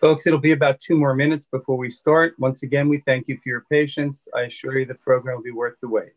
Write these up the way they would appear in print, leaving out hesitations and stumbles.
Folks, it'll be about 2 more minutes before we start. Once again, we thank you for your patience. I assure you the program will be worth the wait.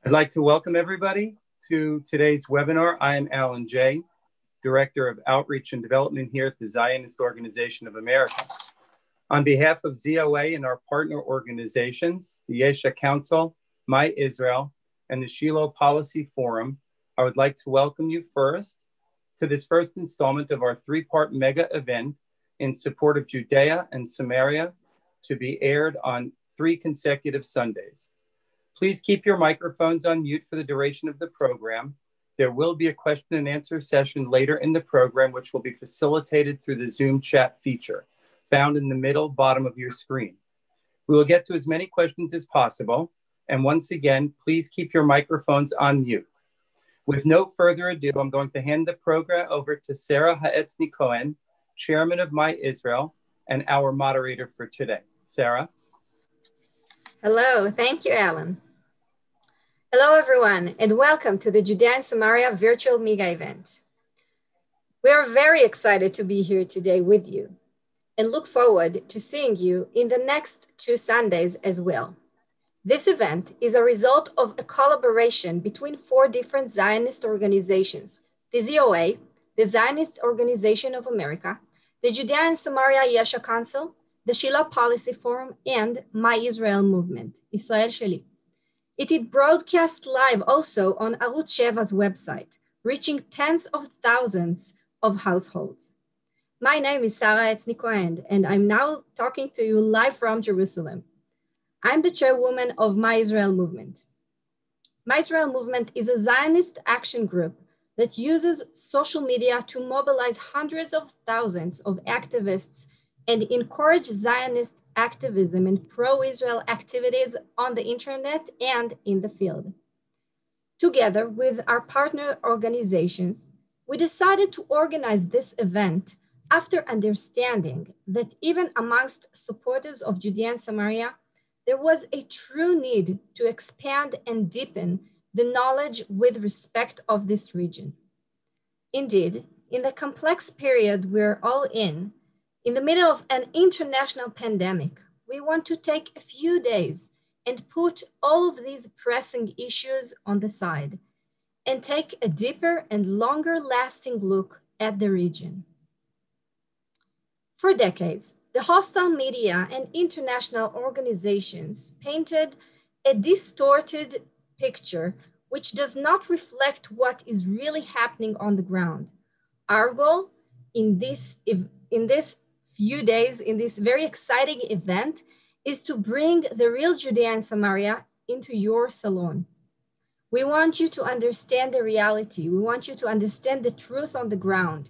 I'd like to welcome everybody to today's webinar. I am Alan Jay, Director of Outreach and Development here at the Zionist Organization of America. On behalf of ZOA and our partner organizations, the Yesha Council, My Israel, and the Shiloh Policy Forum, I would like to welcome you first to this first installment of our 3-part mega event in support of Judea and Samaria to be aired on 3 consecutive Sundays. Please keep your microphones on mute for the duration of the program. There will be a question and answer session later in the program, which will be facilitated through the Zoom chat feature found in the middle bottom of your screen. We will get to as many questions as possible. And once again, please keep your microphones on mute. With no further ado, I'm going to hand the program over to Sarah Haetzny Cohen, Chairman of My Israel, and our moderator for today. Sarah. Hello, thank you, Alan. Hello, everyone, and welcome to the Judea and Samaria virtual mega event. We are very excited to be here today with you and look forward to seeing you in the next 2 Sundays as well. This event is a result of a collaboration between 4 different Zionist organizations: the ZOA, the Zionist Organization of America, the Judea and Samaria Yesha Council, the Shiloh Policy Forum, and My Israel Movement, Israel Sheli. It is broadcast live also on Arutz Sheva's website, reaching tens of thousands of households. My name is Sarah Haetzny Cohen, and I'm now talking to you live from Jerusalem. I'm the chairwoman of My Israel Movement. My Israel Movement is a Zionist action group that uses social media to mobilize hundreds of thousands of activists and encourage Zionist activism and pro-Israel activities on the internet and in the field. Together with our partner organizations, we decided to organize this event after understanding that even amongst supporters of Judea and Samaria, there was a true need to expand and deepen the knowledge with respect of this region. Indeed, in the complex period we're all in the middle of an international pandemic, we want to take a few days and put all of these pressing issues on the side and take a deeper and longer lasting look at the region. For decades, The hostile media and international organizations painted a distorted picture which does not reflect what is really happening on the ground. Our goal in this few days, in this very exciting event, is to bring the real Judea and Samaria into your salon. We want you to understand the reality. We want you to understand the truth on the ground.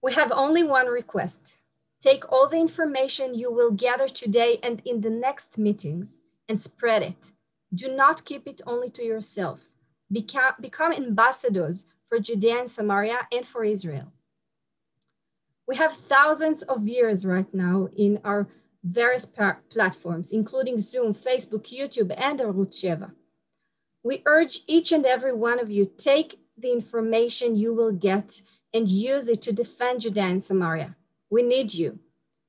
We have only one request. Take all the information you will gather today and in the next meetings and spread it. Do not keep it only to yourself. Become ambassadors for Judea and Samaria and for Israel. We have thousands of viewers right now in our various platforms, including Zoom, Facebook, YouTube, and Arutz Sheva. We urge each and every one of you, take the information you will get and use it to defend Judea and Samaria. We need you.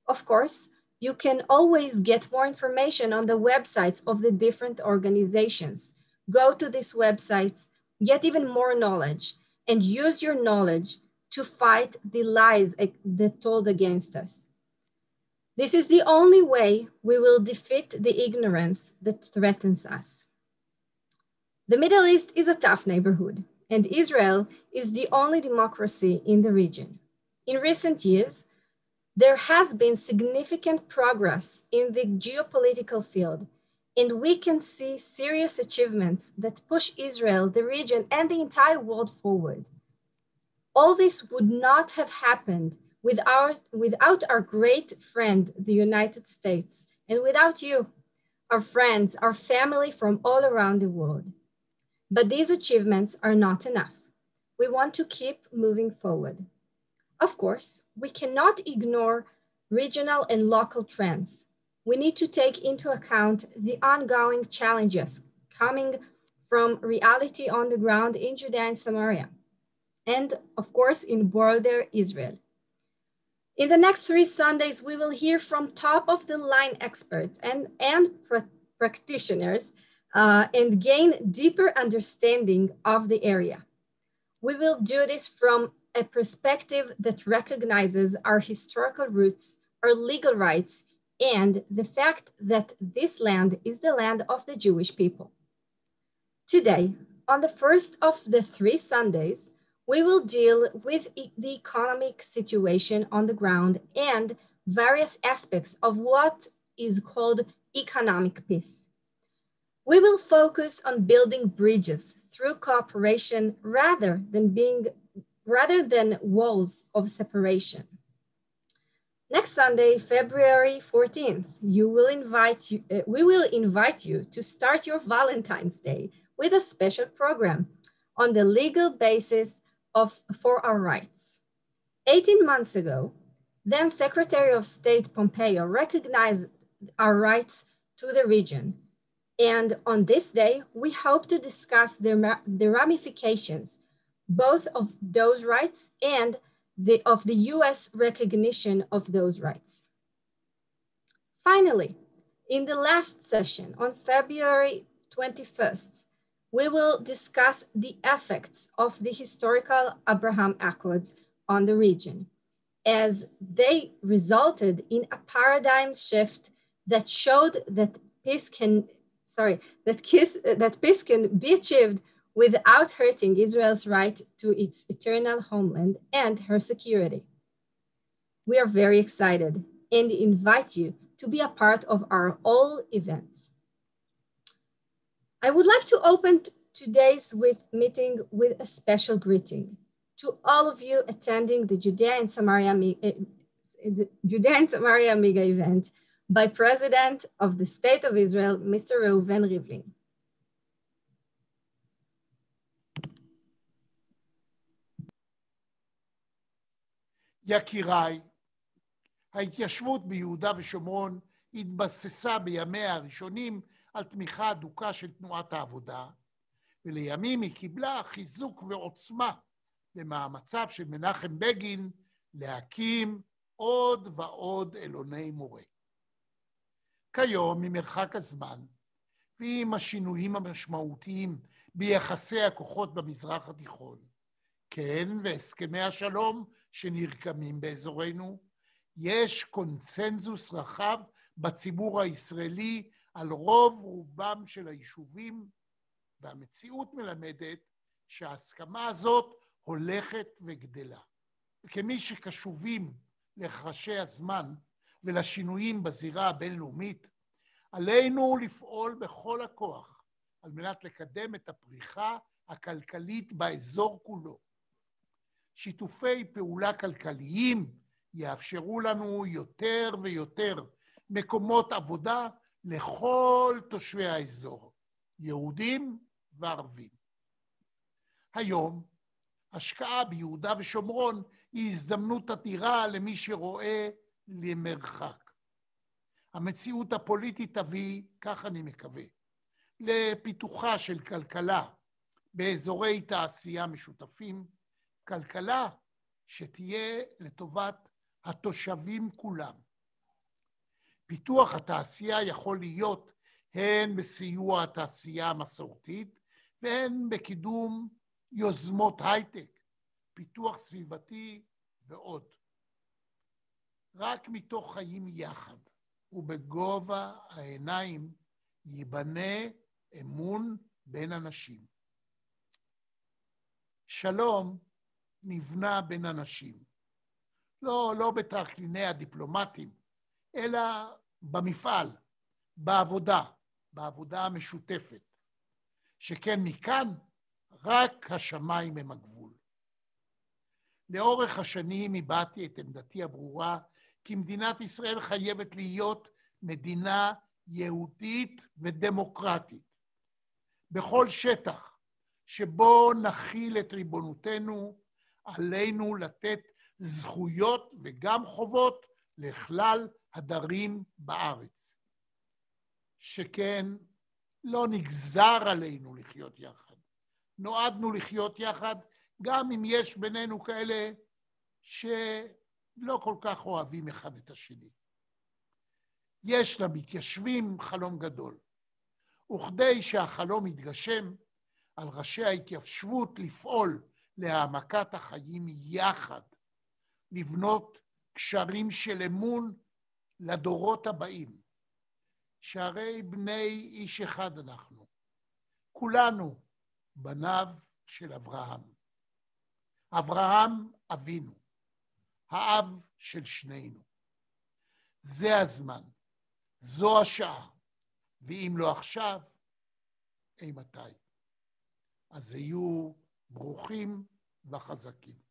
Of course, you can always get more information on the websites of the different organizations. Go to these websites, get even more knowledge, and use your knowledge to fight the lies that told against us. This is the only way we will defeat the ignorance that threatens us. The Middle East is a tough neighborhood, and Israel is the only democracy in the region. In recent years, there has been significant progress in the geopolitical field, and we can see serious achievements that push Israel, the region, and the entire world forward. All this would not have happened without our great friend, the United States, and without you, our friends, our family from all around the world. But these achievements are not enough. We want to keep moving forward. Of course, we cannot ignore regional and local trends. We need to take into account the ongoing challenges coming from reality on the ground in Judea and Samaria, and of course in border Israel. In the next 3 Sundays, we will hear from top-of-the-line experts and practitioners and gain deeper understanding of the area. We will do this from a perspective that recognizes our historical roots, our legal rights, and the fact that this land is the land of the Jewish people. Today, on the first of the 3 Sundays, we will deal with the economic situation on the ground and various aspects of what is called economic peace. We will focus on building bridges through cooperation rather than walls of separation. Next Sunday, February 14th, we will invite you to start your Valentine's Day with a special program on the legal basis for our rights. 18 months ago, then Secretary of State Pompeo recognized our rights to the region. And on this day, we hope to discuss the ramifications, both of those rights and of the US recognition of those rights. Finally, in the last session on February 21st, we will discuss the effects of the historical Abraham Accords on the region, as they resulted in a paradigm shift that showed that peace can be achieved without hurting Israel's right to its eternal homeland and her security. We are very excited and invite you to be a part of our all events. I would like to open today's meeting with a special greeting to all of you attending the Judea and Samaria Mega event by President of the State of Israel, Mr. Reuven Rivlin. יקיריי, ההתיישבות ביהודה ושומרון התבססה בימיה הראשונים על תמיכה הדוקה של תנועת העבודה, ולימים היא קיבלה חיזוק ועוצמה במאמציו של מנחם בגין להקים עוד ועוד אלוני מורה. כיום, ממרחק הזמן, ועם השינויים המשמעותיים ביחסי הכוחות במזרח התיכון, כן, והסכמי השלום שנרקמים באזורנו, יש קונצנזוס רחב בציבור הישראלי על רוב רובם של היישובים, והמציאות מלמדת שההסכמה הזאת הולכת וגדלה. וכמי שקשובים לחשי הזמן ולשינויים בזירה הבינלאומית, עלינו לפעול בכל הכוח על מנת לקדם את הפריחה הכלכלית באזור כולו. שיתופי פעולה כלכליים יאפשרו לנו יותר ויותר מקומות עבודה לכל תושבי האזור, יהודים וערבים. היום, השקעה ביהודה ושומרון היא הזדמנות אדירה למי שרואה למרחק. המציאות הפוליטית תביא, כך אני מקווה, לפיתוחה של כלכלה באזורי תעשייה משותפים, כלכלה שתהיה לטובת התושבים כולם. פיתוח התעשייה יכול להיות הן בסיוע התעשייה המסורתית והן בקידום יוזמות הייטק, פיתוח סביבתי ועוד. רק מתוך חיים יחד ובגובה העיניים ייבנה אמון בין אנשים. שלום נבנה בין אנשים, לא בתרקליני הדיפלומטים, אלא במפעל, בעבודה המשותפת, שכן מכאן רק השמיים הם הגבול. לאורך השנים הבעתי את עמדתי הברורה כי מדינת ישראל חייבת להיות מדינה יהודית ודמוקרטית. בכל שטח שבו נכיל את ריבונותנו, עלינו לתת זכויות וגם חובות לכלל הדרים בארץ. שכן לא נגזר עלינו לחיות יחד. נועדנו לחיות יחד, גם אם יש בינינו כאלה שלא כל כך אוהבים אחד את השני. יש למתיישבים חלום גדול, וכדי שהחלום יתגשם, על ראשי ההתיישבות לפעול להעמקת החיים יחד, לבנות קשרים של אמון לדורות הבאים, שהרי בני איש אחד אנחנו, כולנו בניו של אברהם. אברהם אבינו, האב של שנינו. זה הזמן, זו השעה, ואם לא עכשיו, אימתי. אז היו ברוכים וחזקים.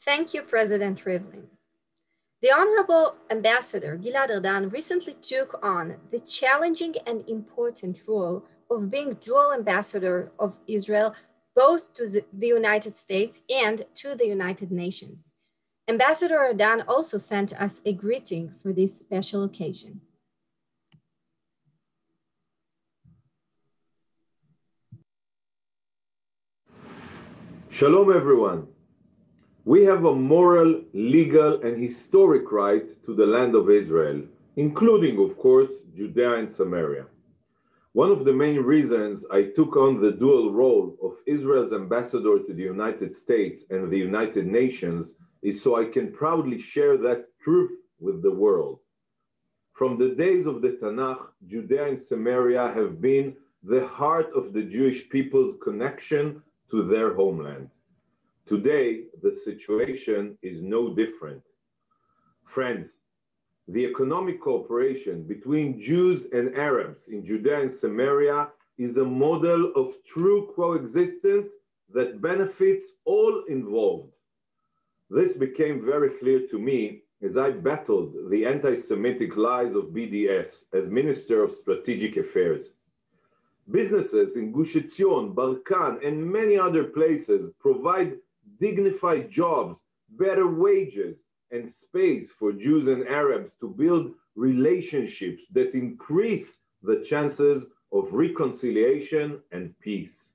Thank you, President Rivlin. The Honorable Ambassador Gilad Erdan recently took on the challenging and important role of being dual ambassador of Israel, both to the United States and to the United Nations. Ambassador Erdan also sent us a greeting for this special occasion. Shalom, everyone. We have a moral, legal, and historic right to the land of Israel, including, of course, Judea and Samaria. One of the main reasons I took on the dual role of Israel's ambassador to the United States and the United Nations is so I can proudly share that truth with the world. From the days of the Tanakh, Judea and Samaria have been the heart of the Jewish people's connection to their homeland. Today, the situation is no different. Friends, the economic cooperation between Jews and Arabs in Judea and Samaria is a model of true coexistence that benefits all involved. This became very clear to me as I battled the anti-Semitic lies of BDS as Minister of Strategic Affairs. Businesses in Gush Etzion, Balkan, and many other places provide dignified jobs, better wages, and space for Jews and Arabs to build relationships that increase the chances of reconciliation and peace.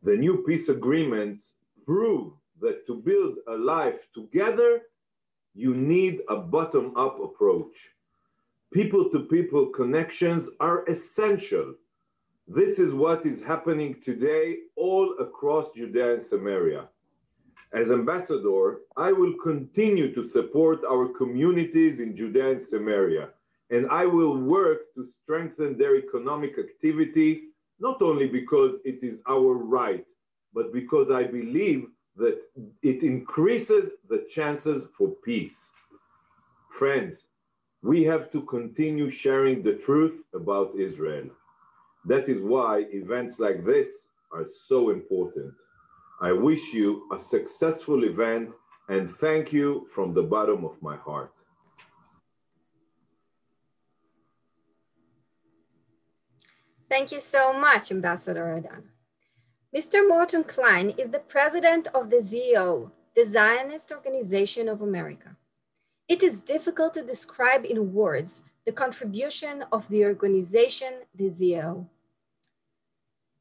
The new peace agreements prove that to build a life together, you need a bottom-up approach. People-to-people connections are essential. This is what is happening today all across Judea and Samaria. As ambassador, I will continue to support our communities in Judea and Samaria, and I will work to strengthen their economic activity, not only because it is our right, but because I believe that it increases the chances for peace. Friends, we have to continue sharing the truth about Israel. That is why events like this are so important. I wish you a successful event and thank you from the bottom of my heart. Thank you so much, Ambassador Adan. Mr. Morton Klein is the president of the ZO, the Zionist Organization of America. It is difficult to describe in words the contribution of the organization, the ZO,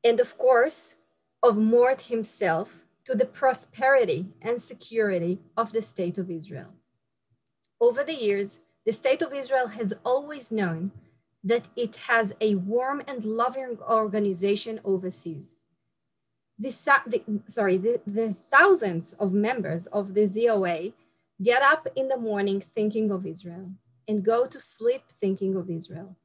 and of course, of Mort himself to the prosperity and security of the State of Israel. Over the years, the State of Israel has always known that it has a warm and loving organization overseas. The thousands of members of the ZOA get up in the morning thinking of Israel and go to sleep thinking of Israel.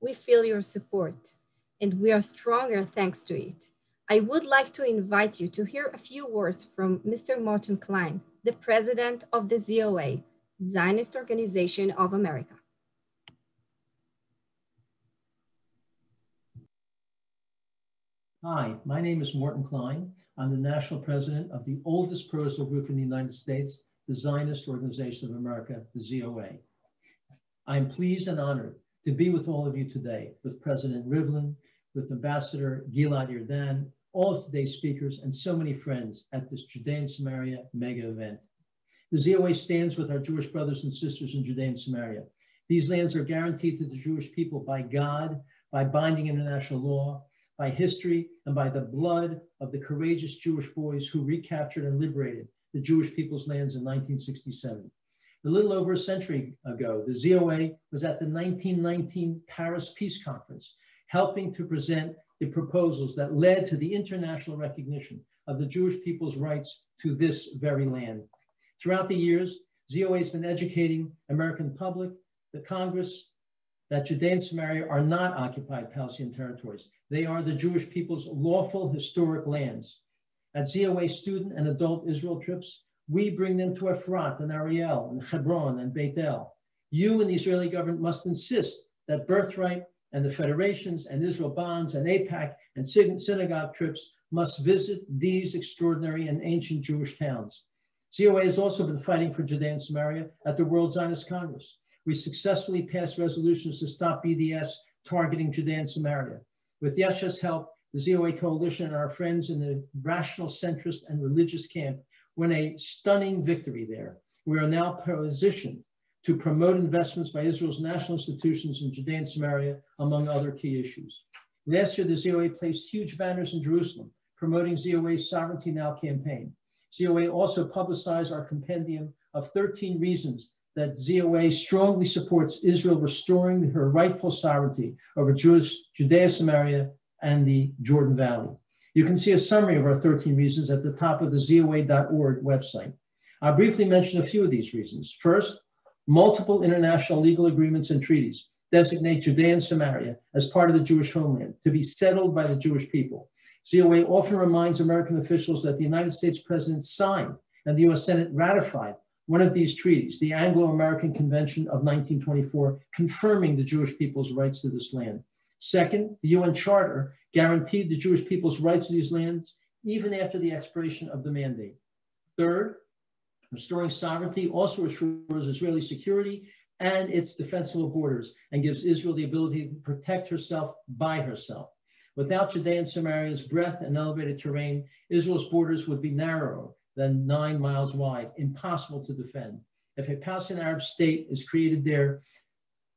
We feel your support and we are stronger thanks to it. I would like to invite you to hear a few words from Mr. Morton Klein, the president of the ZOA, Zionist Organization of America. Hi, my name is Morton Klein. I'm the national president of the oldest pro-Israel group in the United States, the Zionist Organization of America, the ZOA. I'm pleased and honored to be with all of you today, with President Rivlin, with Ambassador Gilad Erdan, all of today's speakers, and so many friends at this Judea and Samaria mega event. The ZOA stands with our Jewish brothers and sisters in Judea and Samaria. These lands are guaranteed to the Jewish people by God, by binding international law, by history, and by the blood of the courageous Jewish boys who recaptured and liberated the Jewish people's lands in 1967. A little over a century ago, the ZOA was at the 1919 Paris Peace Conference, helping to present the proposals that led to the international recognition of the Jewish people's rights to this very land. Throughout the years, ZOA has been educating American public, the Congress, that Judea and Samaria are not occupied Palestinian territories. They are the Jewish people's lawful historic lands. At ZOA student and adult Israel trips, we bring them to Efrat and Ariel and Hebron and Beit El. You and the Israeli government must insist that birthright and the federations and Israel bonds and AIPAC and synagogue trips must visit these extraordinary and ancient Jewish towns. ZOA has also been fighting for Judea and Samaria at the World Zionist Congress. We successfully passed resolutions to stop BDS targeting Judea and Samaria. With Yeshua's help, the ZOA coalition and our friends in the rational, centrist, and religious camp won a stunning victory there. We are now positioned to promote investments by Israel's national institutions in Judea and Samaria, among other key issues. Last year, the ZOA placed huge banners in Jerusalem promoting ZOA's Sovereignty Now campaign. ZOA also publicized our compendium of 13 reasons that ZOA strongly supports Israel restoring her rightful sovereignty over Judea, Samaria, and the Jordan Valley. You can see a summary of our 13 reasons at the top of the ZOA.org website. I'll briefly mention a few of these reasons. First, multiple international legal agreements and treaties designate Judea and Samaria as part of the Jewish homeland to be settled by the Jewish people. ZOA often reminds American officials that the United States president signed and the US Senate ratified one of these treaties, the Anglo-American Convention of 1924, confirming the Jewish people's rights to this land. Second, the UN Charter guaranteed the Jewish people's rights to these lands even after the expiration of the mandate. Third, restoring sovereignty also assures Israeli security and its defensible borders and gives Israel the ability to protect herself by herself. Without Judea and Samaria's breadth and elevated terrain, Israel's borders would be narrower than 9 miles wide, impossible to defend. If a Palestinian Arab state is created there,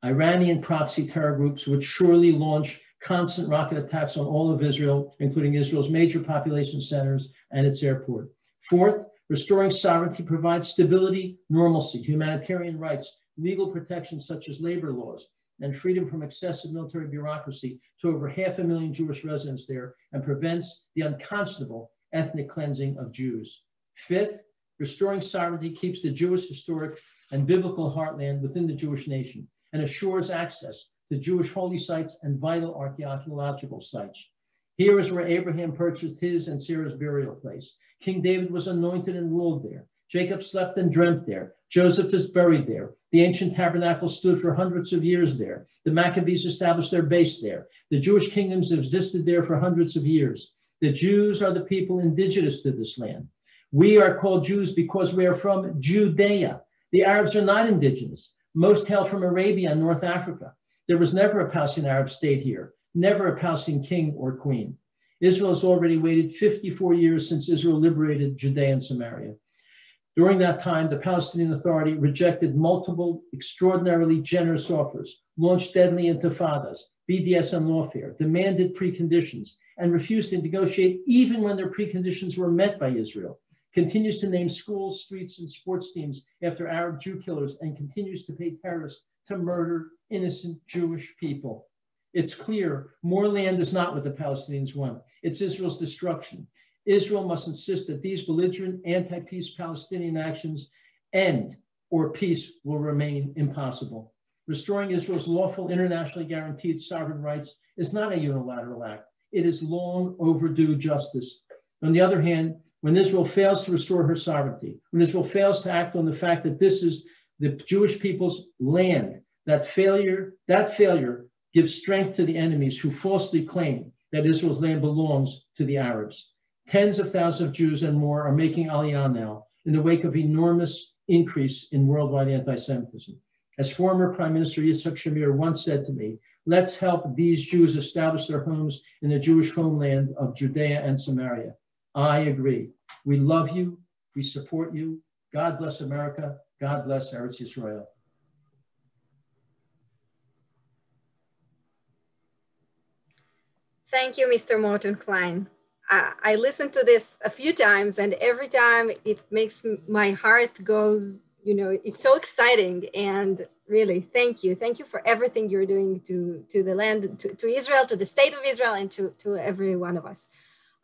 Iranian proxy terror groups would surely launch constant rocket attacks on all of Israel, including Israel's major population centers and its airport. Fourth, restoring sovereignty provides stability, normalcy, humanitarian rights, legal protections such as labor laws, and freedom from excessive military bureaucracy to over 500,000 Jewish residents there and prevents the unconscionable ethnic cleansing of Jews. Fifth, restoring sovereignty keeps the Jewish historic and biblical heartland within the Jewish nation and assures access to Jewish holy sites and vital archaeological sites. Here is where Abraham purchased his and Sarah's burial place. King David was anointed and ruled there. Jacob slept and dreamt there. Joseph is buried there. The ancient tabernacle stood for hundreds of years there. The Maccabees established their base there. The Jewish kingdoms have existed there for hundreds of years. The Jews are the people indigenous to this land. We are called Jews because we are from Judea. The Arabs are not indigenous. Most hail from Arabia and North Africa. There was never a Palestinian Arab state here, never a Palestinian king or queen. Israel has already waited 54 years since Israel liberated Judea and Samaria. During that time, the Palestinian Authority rejected multiple extraordinarily generous offers, launched deadly intifadas, BDSM lawfare, demanded preconditions, and refused to negotiate even when their preconditions were met by Israel, continues to name schools, streets, and sports teams after Arab Jew killers, and continues to pay terrorists to murder innocent Jewish people. It's clear more land is not what the Palestinians want. It's Israel's destruction. Israel must insist that these belligerent anti-peace Palestinian actions end, or peace will remain impossible. Restoring Israel's lawful, internationally guaranteed sovereign rights is not a unilateral act. It is long overdue justice. On the other hand, when Israel fails to restore her sovereignty, when Israel fails to act on the fact that this is the Jewish people's land, that failure gives strength to the enemies who falsely claim that Israel's land belongs to the Arabs. Tens of thousands of Jews and more are making Aliyah now in the wake of enormous increase in worldwide anti-Semitism. As former Prime Minister Yitzhak Shamir once said to me, let's help these Jews establish their homes in the Jewish homeland of Judea and Samaria. I agree. We love you. We support you. God bless America. God bless Eretz Yisrael. Thank you, Mr. Morton Klein. I listened to this a few times, and every time it makes my heart goes, it's so exciting. And really, thank you. Thank you for everything you're doing to the land, to Israel, to the state of Israel, and to every one of us.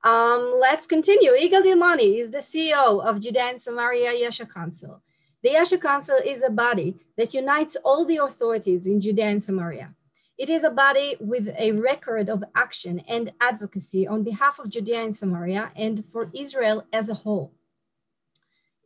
Let's continue. Yigal Dilmoni is the CEO of Judea and Samaria Yesha Council. The Yesha Council is a body that unites all the authorities in Judea and Samaria. It is a body with a record of action and advocacy on behalf of Judea and Samaria and for Israel as a whole.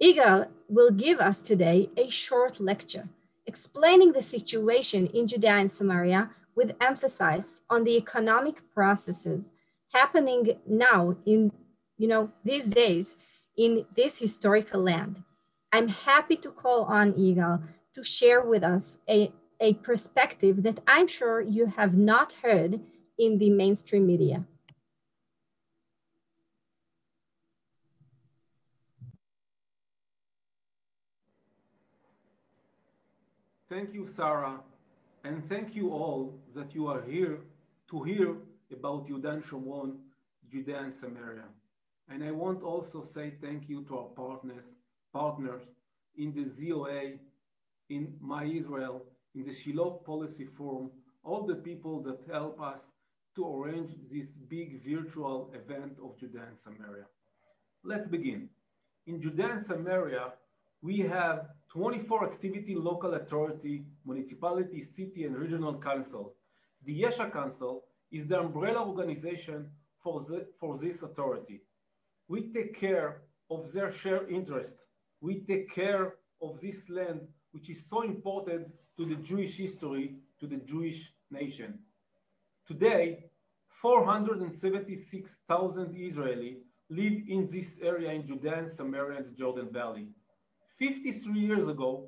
Yigal will give us today a short lecture explaining the situation in Judea and Samaria with emphasis on the economic processes happening now in, these days in this historical land. I'm happy to call on Yigal to share with us a perspective that I'm sure you have not heard in the mainstream media. Thank you, Sarah, and thank you all that you are here to hear about Yehuda and Shomron, Judea and Samaria. And I want also say thank you to our partners in the ZOA, in My Israel, in the Shiloh Policy Forum, all the people that help us to arrange this big virtual event of Judea and Samaria. Let's begin. In Judea and Samaria, we have 24 activity local authority, municipality, city, and regional council. The Yesha Council is the umbrella organization for this authority. We take care of their shared interests. We take care of this land, which is so important to the Jewish history, to the Jewish nation. Today, 476,000 Israelis live in this area in Judea and Samaria and the Jordan Valley. 53 years ago,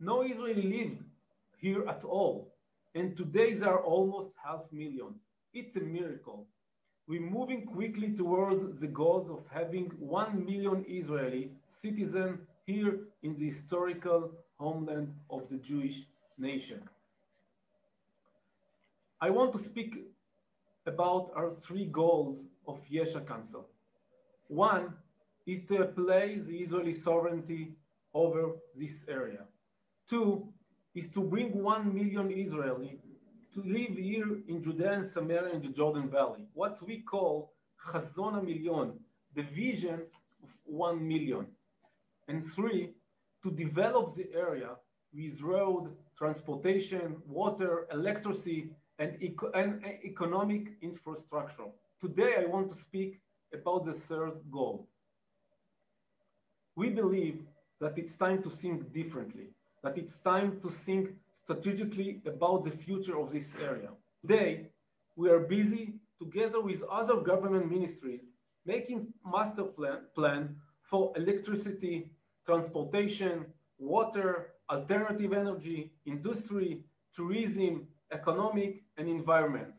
no Israeli lived here at all. And today there are almost 500,000. It's a miracle. We're moving quickly towards the goals of having 1 million Israeli citizens here in the historical homeland of the Jewish nation. I want to speak about our 3 goals of Yesha Council. One is to apply the Israeli sovereignty over this area. 2 is to bring 1 million Israeli to live here in Judea and Samaria in the Jordan Valley, what we call Chazon HaMilyon, the vision of 1 million. And 3, to develop the area with road, transportation, water, electricity, and economic infrastructure. Today, I want to speak about the third goal. We believe that it's time to think differently, that it's time to think strategically about the future of this area. Today, we are busy together with other government ministries making master plan for electricity, transportation, water, alternative energy, industry, tourism, economic, and environment.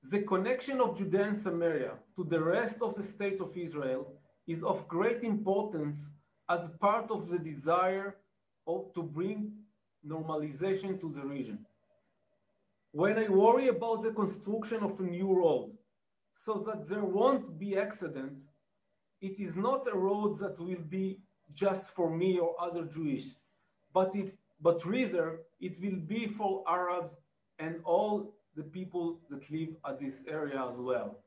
The connection of Judea and Samaria to the rest of the state of Israel is of great importance as part of the desire to bring normalization to the region. When I worry about the construction of a new road so that there won't be accident, it is not a road that will be just for me or other Jewish, but rather it will be for Arabs and all the people that live at this area as well.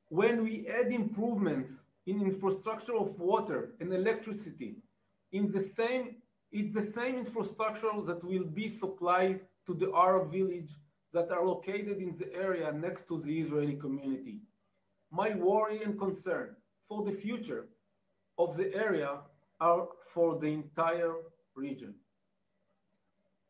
When we add improvements in infrastructure of water and electricity, it's the same infrastructure that will be supplied to the Arab village that are located in the area next to the Israeli community. My worry and concern for the future of the area are for the entire region.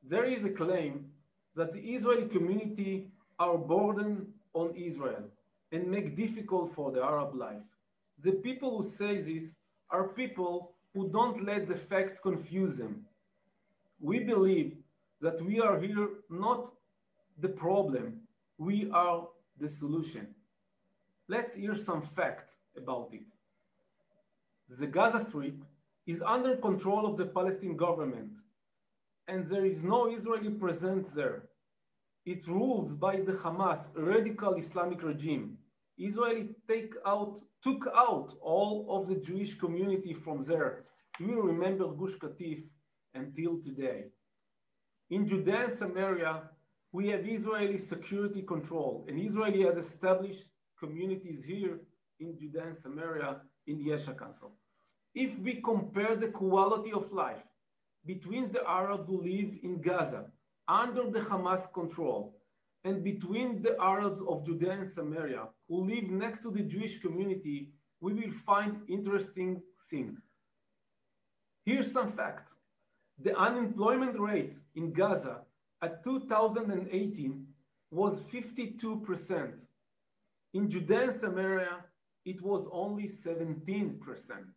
There is a claim that the Israeli community are burden on Israel and make difficult for the Arab life. The people who say this are people who don't let the facts confuse them. We believe that we are here not the problem, we are the solution. Let's hear some facts about it. The Gaza Strip is under control of the Palestinian government, and there is no Israeli presence there. It's ruled by the Hamas, a radical Islamic regime. Israel took out all of the Jewish community from there. You remember Gush Katif until today. In Judea and Samaria, we have Israeli security control, and Israel has established communities here in Judea and Samaria in the Yeshua Council. If we compare the quality of life between the Arabs who live in Gaza under the Hamas control and between the Arabs of Judea and Samaria who live next to the Jewish community, we will find interesting thing. Here's some facts. The unemployment rate in Gaza at 2018 was 52%. In Judea and Samaria, it was only 17%.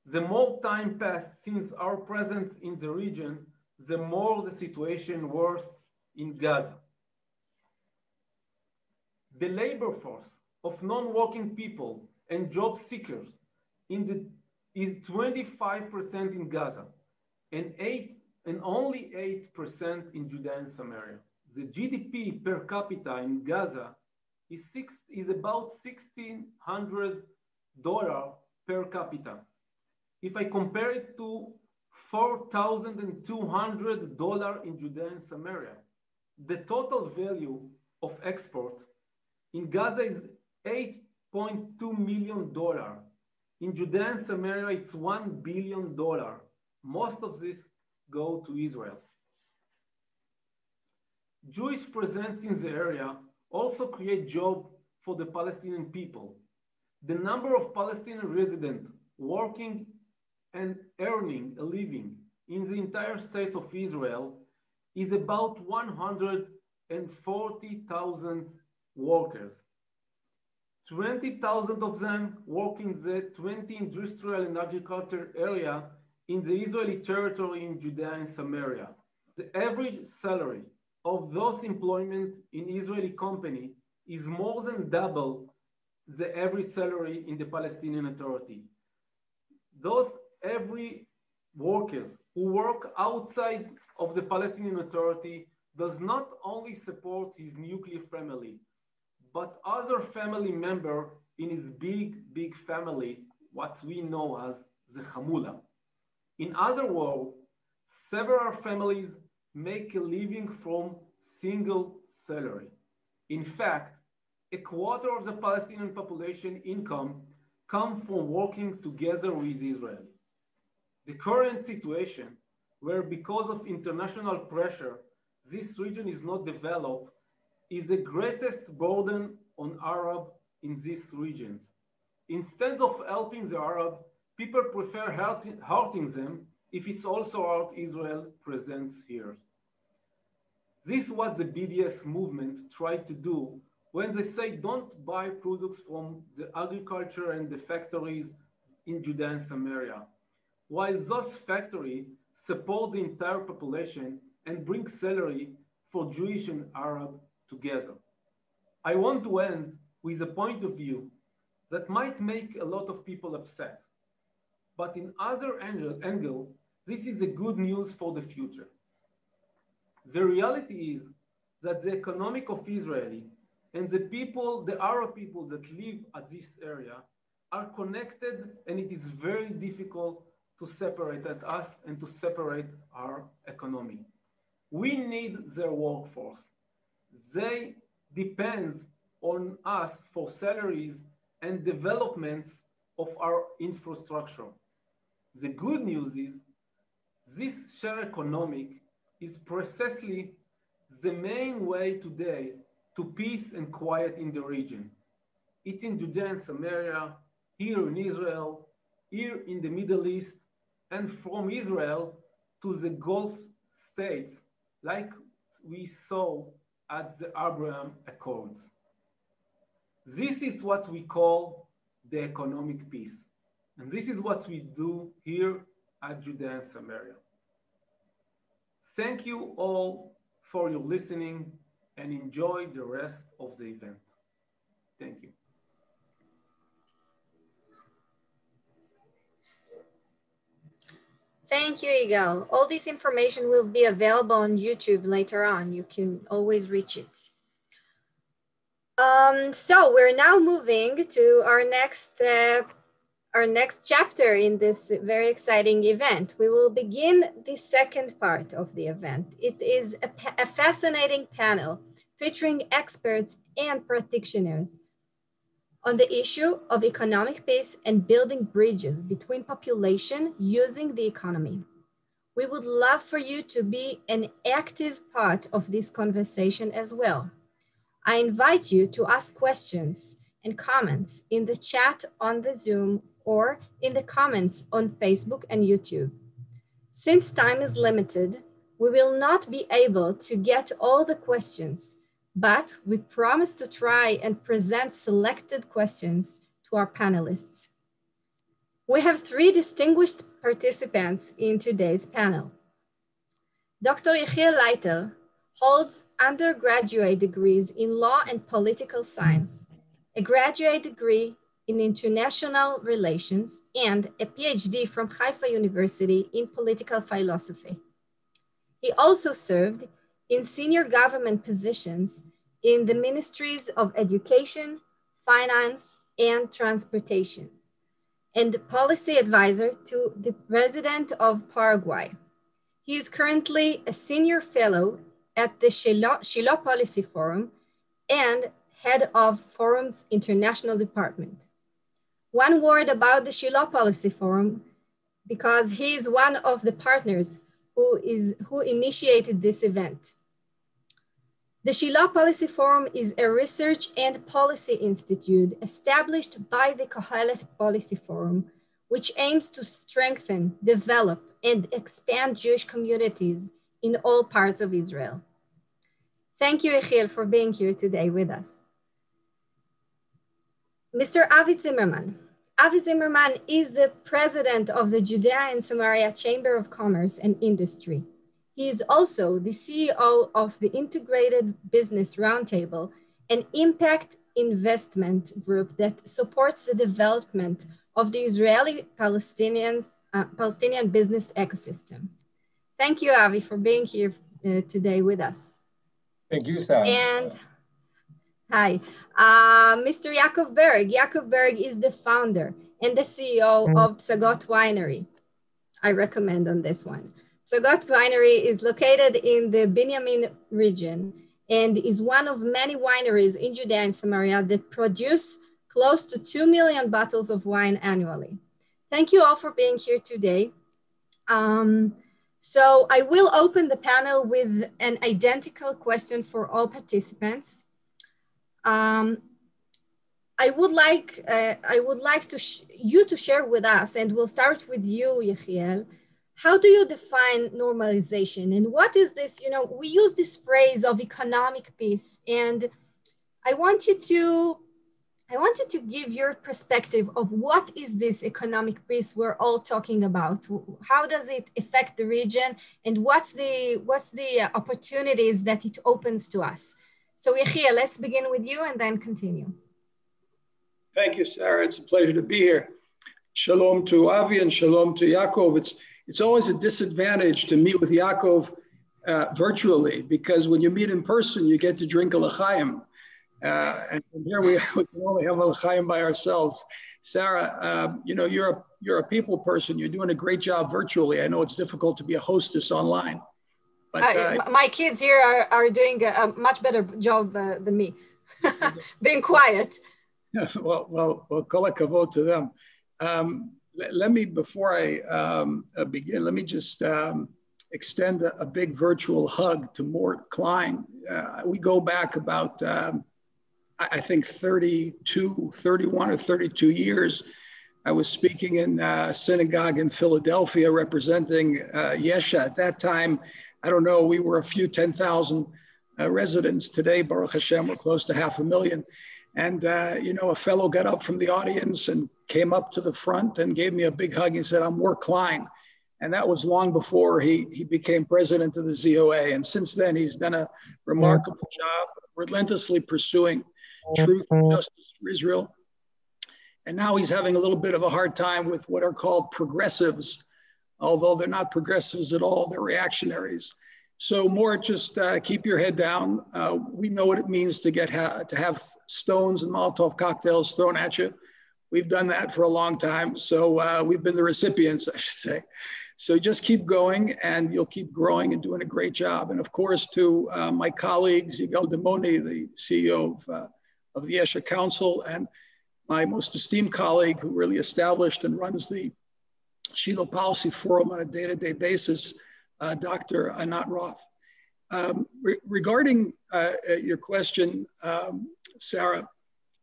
The more time passed since our presence in the region, the more the situation worsened in Gaza. The labor force of non-working people and job seekers is 25% in Gaza and only 8% in Judea and Samaria. The GDP per capita in Gaza is about $1,600 per capita. If I compare it to $4,200 in Judea and Samaria, the total value of export in Gaza is $8.2 million. In Judea and Samaria, it's $1 billion. Most of this go to Israel. Jewish presence in the area also create jobs for the Palestinian people. The number of Palestinian residents working and earning a living in the entire state of Israel is about 140,000 workers. 20,000 of them work in the 20 industrial and agriculture area in the Israeli territory in Judea and Samaria. The average salary of those employment in Israeli company is more than double the average salary in the Palestinian Authority. Those every workers who work outside of the Palestinian Authority does not only support his nuclear family, but other family member in his big family, what we know as the Hamula. In other words, several families make a living from single salary. In fact, a quarter of the Palestinian population income comes from working together with Israel. The current situation, where because of international pressure, this region is not developed, is the greatest burden on Arab in these regions. Instead of helping the Arab, people prefer hurting them if it's also hurt Israel presence here. This is what the BDS movement tried to do when they say don't buy products from the agriculture and the factories in Judea and Samaria, while those factories support the entire population and bring salary for Jewish and Arab together. I want to end with a point of view that might make a lot of people upset. But in other angle, this is a good news for the future. The reality is that the economic of Israeli and the people, the Arab people that live at this area are connected, and it is very difficult to separate us and to separate our economy. We need their workforce. They depend on us for salaries and developments of our infrastructure. The good news is this shared economic is precisely the main way today to peace and quiet in the region. It's in Judea and Samaria, here in Israel, here in the Middle East, and from Israel to the Gulf states, like we saw at the Abraham Accords. This is what we call the economic peace. And this is what we do here at Judea and Samaria. Thank you all for your listening and enjoy the rest of the event. Thank you. Thank you, Yigal. All this information will be available on YouTube later on. You can always reach it. So we're now moving to our next chapter in this very exciting event. We will begin the second part of the event. It is a fascinating panel featuring experts and practitioners on the issue of economic peace and building bridges between population using the economy. We would love for you to be an active part of this conversation as well. I invite you to ask questions and comments in the chat on the Zoom or in the comments on Facebook and YouTube. Since time is limited, we will not be able to get all the questions, but we promise to try and present selected questions to our panelists. We have 3 distinguished participants in today's panel. Dr. Yechiel Leiter holds undergraduate degrees in law and political science, a graduate degree in international relations, and a PhD from Haifa University in political philosophy. He also served in senior government positions in the ministries of education, finance, and transportation, and policy advisor to the president of Paraguay. He is currently a senior fellow at the Shiloh Policy Forum and head of Forum's international department. One word about the Shiloh Policy Forum, because he is one of the partners who initiated this event. The Shiloh Policy Forum is a research and policy institute established by the Kohelet Policy Forum, which aims to strengthen, develop, and expand Jewish communities in all parts of Israel. Thank you, Yechiel, for being here today with us. Mr. Avi Zimmerman. Avi Zimmerman is the president of the Judea and Samaria Chamber of Commerce and Industry. He is also the CEO of the Integrated Business Roundtable, an impact investment group that supports the development of the Israeli-Palestinian business ecosystem. Thank you, Avi, for being here today with us. Thank you, Sarah. And hi, Mr. Yaakov Berg. Yaakov Berg is the founder and the CEO of Psagot Winery. I recommend on this one. Psagot Winery is located in the Binyamin region and is one of many wineries in Judea and Samaria that produce close to 2 million bottles of wine annually. Thank you all for being here today. So I will open the panel with an identical question for all participants. I would like you to share with us, and we'll start with you, Yechiel. How do you define normalization? And what is this? You know, we use this phrase of economic peace, and I want you to give your perspective of what is this economic peace we're all talking about? How does it affect the region, and what's the opportunities that it opens to us? So Yechiel, let's begin with you and then continue. Thank you, Sarah. It's a pleasure to be here. Shalom to Avi and shalom to Yaakov. It's always a disadvantage to meet with Yaakov virtually, because when you meet in person, you get to drink a l'chaim. And here we can only have a l'chaim by ourselves. Sarah, you know, you're a people person. You're doing a great job virtually. I know it's difficult to be a hostess online. But, my kids here are doing a much better job than me, being quiet. Well, kol hakavod to them. Let me, before I begin, let me just extend a big virtual hug to Mort Klein. We go back about, I think 31 or 32 years. I was speaking in a synagogue in Philadelphia representing Yesha. At that time, I don't know, we were a few 10,000 residents. Today, Baruch Hashem, we're close to 500,000. And, you know, a fellow got up from the audience and came up to the front and gave me a big hug. He said, "I'm Mort Klein." And that was long before he became president of the ZOA. And since then, he's done a remarkable job, relentlessly pursuing truth and justice for Israel. And now he's having a little bit of a hard time with what are called progressives, although they're not progressives at all, they're reactionaries. So Mort, just keep your head down. We know what it means to have stones and Molotov cocktails thrown at you. We've done that for a long time. So we've been the recipients, I should say. So just keep going and you'll keep growing and doing a great job. And of course, to my colleagues, Yigal Demoni, the CEO of the Yesha Council, and my most esteemed colleague who really established and runs the Shiloh Policy Forum on a day-to-day basis, Dr. Anat Roth. Regarding your question, Sarah,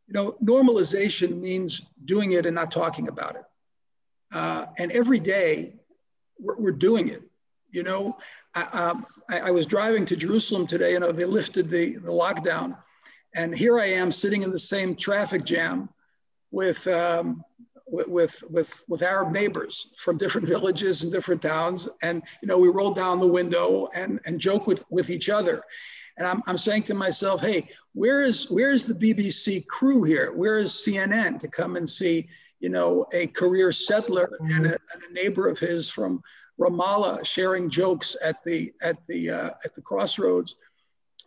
you know, normalization means doing it and not talking about it. And every day we're doing it. You know, I was driving to Jerusalem today, you know, they lifted the lockdown. And here I am sitting in the same traffic jam with Arab neighbors from different villages and different towns. And, you know, we roll down the window and joke with each other. And I'm saying to myself, hey, where is the BBC crew here? Where is CNN to come and see, you know, a career settler and a neighbor of his from Ramallah sharing jokes at the crossroads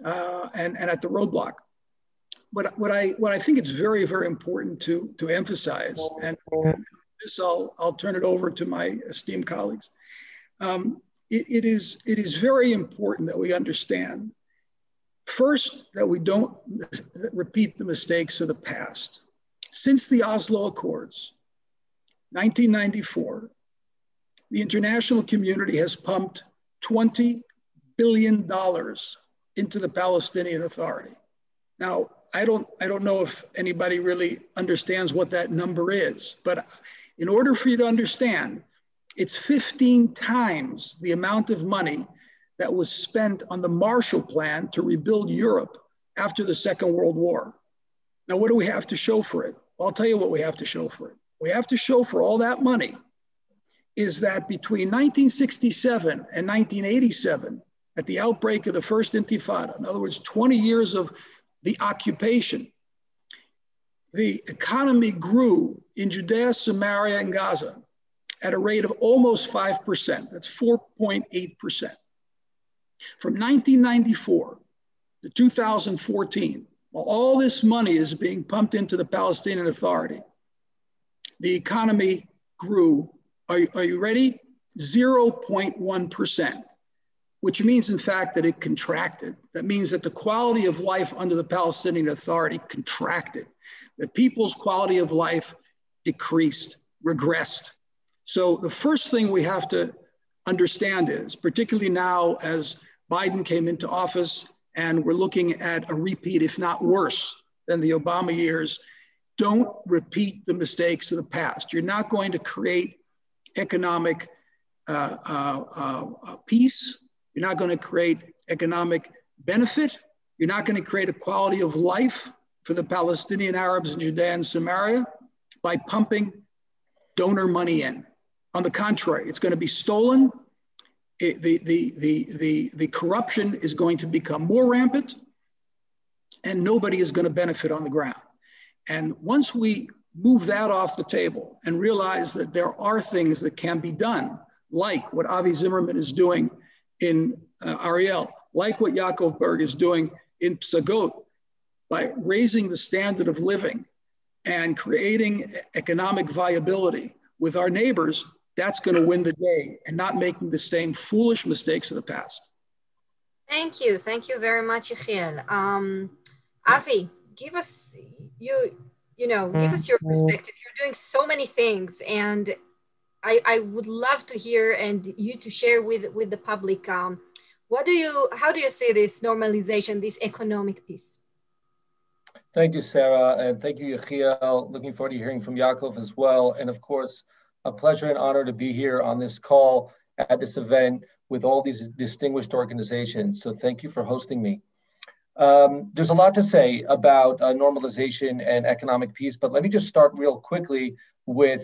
and at the roadblock? But what I think it's very, very important to emphasize, and this I'll turn it over to my esteemed colleagues. It is very important that we understand, first, that we don't repeat the mistakes of the past. Since the Oslo Accords, 1994, the international community has pumped $20 billion into the Palestinian Authority. Now, I don't know if anybody really understands what that number is, but in order for you to understand, it's 15 times the amount of money that was spent on the Marshall Plan to rebuild Europe after the Second World War. Now, what do we have to show for it? Well, I'll tell you what we have to show for it. We have to show for all that money is that between 1967 and 1987, at the outbreak of the first Intifada, in other words, 20 years of the occupation, the economy grew in Judea, Samaria, and Gaza at a rate of almost 5%. That's 4.8%. From 1994 to 2014, while all this money is being pumped into the Palestinian Authority, the economy grew. Are you ready? 0.1%, which means, in fact, that it contracted. That means that the quality of life under the Palestinian Authority contracted. The people's quality of life decreased, regressed. So the first thing we have to understand is, particularly now as Biden came into office and we're looking at a repeat, if not worse than the Obama years, don't repeat the mistakes of the past. You're not going to create economic peace. You're not going to create economic benefit. You're not going to create a quality of life for the Palestinian Arabs in Judea and Samaria by pumping donor money in. On the contrary, it's going to be stolen. The corruption is going to become more rampant, and nobody is going to benefit on the ground. And once we move that off the table and realize that there are things that can be done, like what Avi Zimmerman is doing in Ariel, like what Yaakov Berg is doing in Psagot, by raising the standard of living and creating economic viability with our neighbors, that's going to win the day, and not making the same foolish mistakes of the past. Thank you. Thank you very much, Yechiel. Avi, give us give us your perspective. You're doing so many things, and I would love to hear and you to share with the public. How do you see this normalization, this economic peace? Thank you, Sarah, and thank you, Yechiel. Looking forward to hearing from Yaakov as well. And of course, a pleasure and honor to be here on this call at this event with all these distinguished organizations. So thank you for hosting me. There's a lot to say about normalization and economic peace, but let me just start real quickly with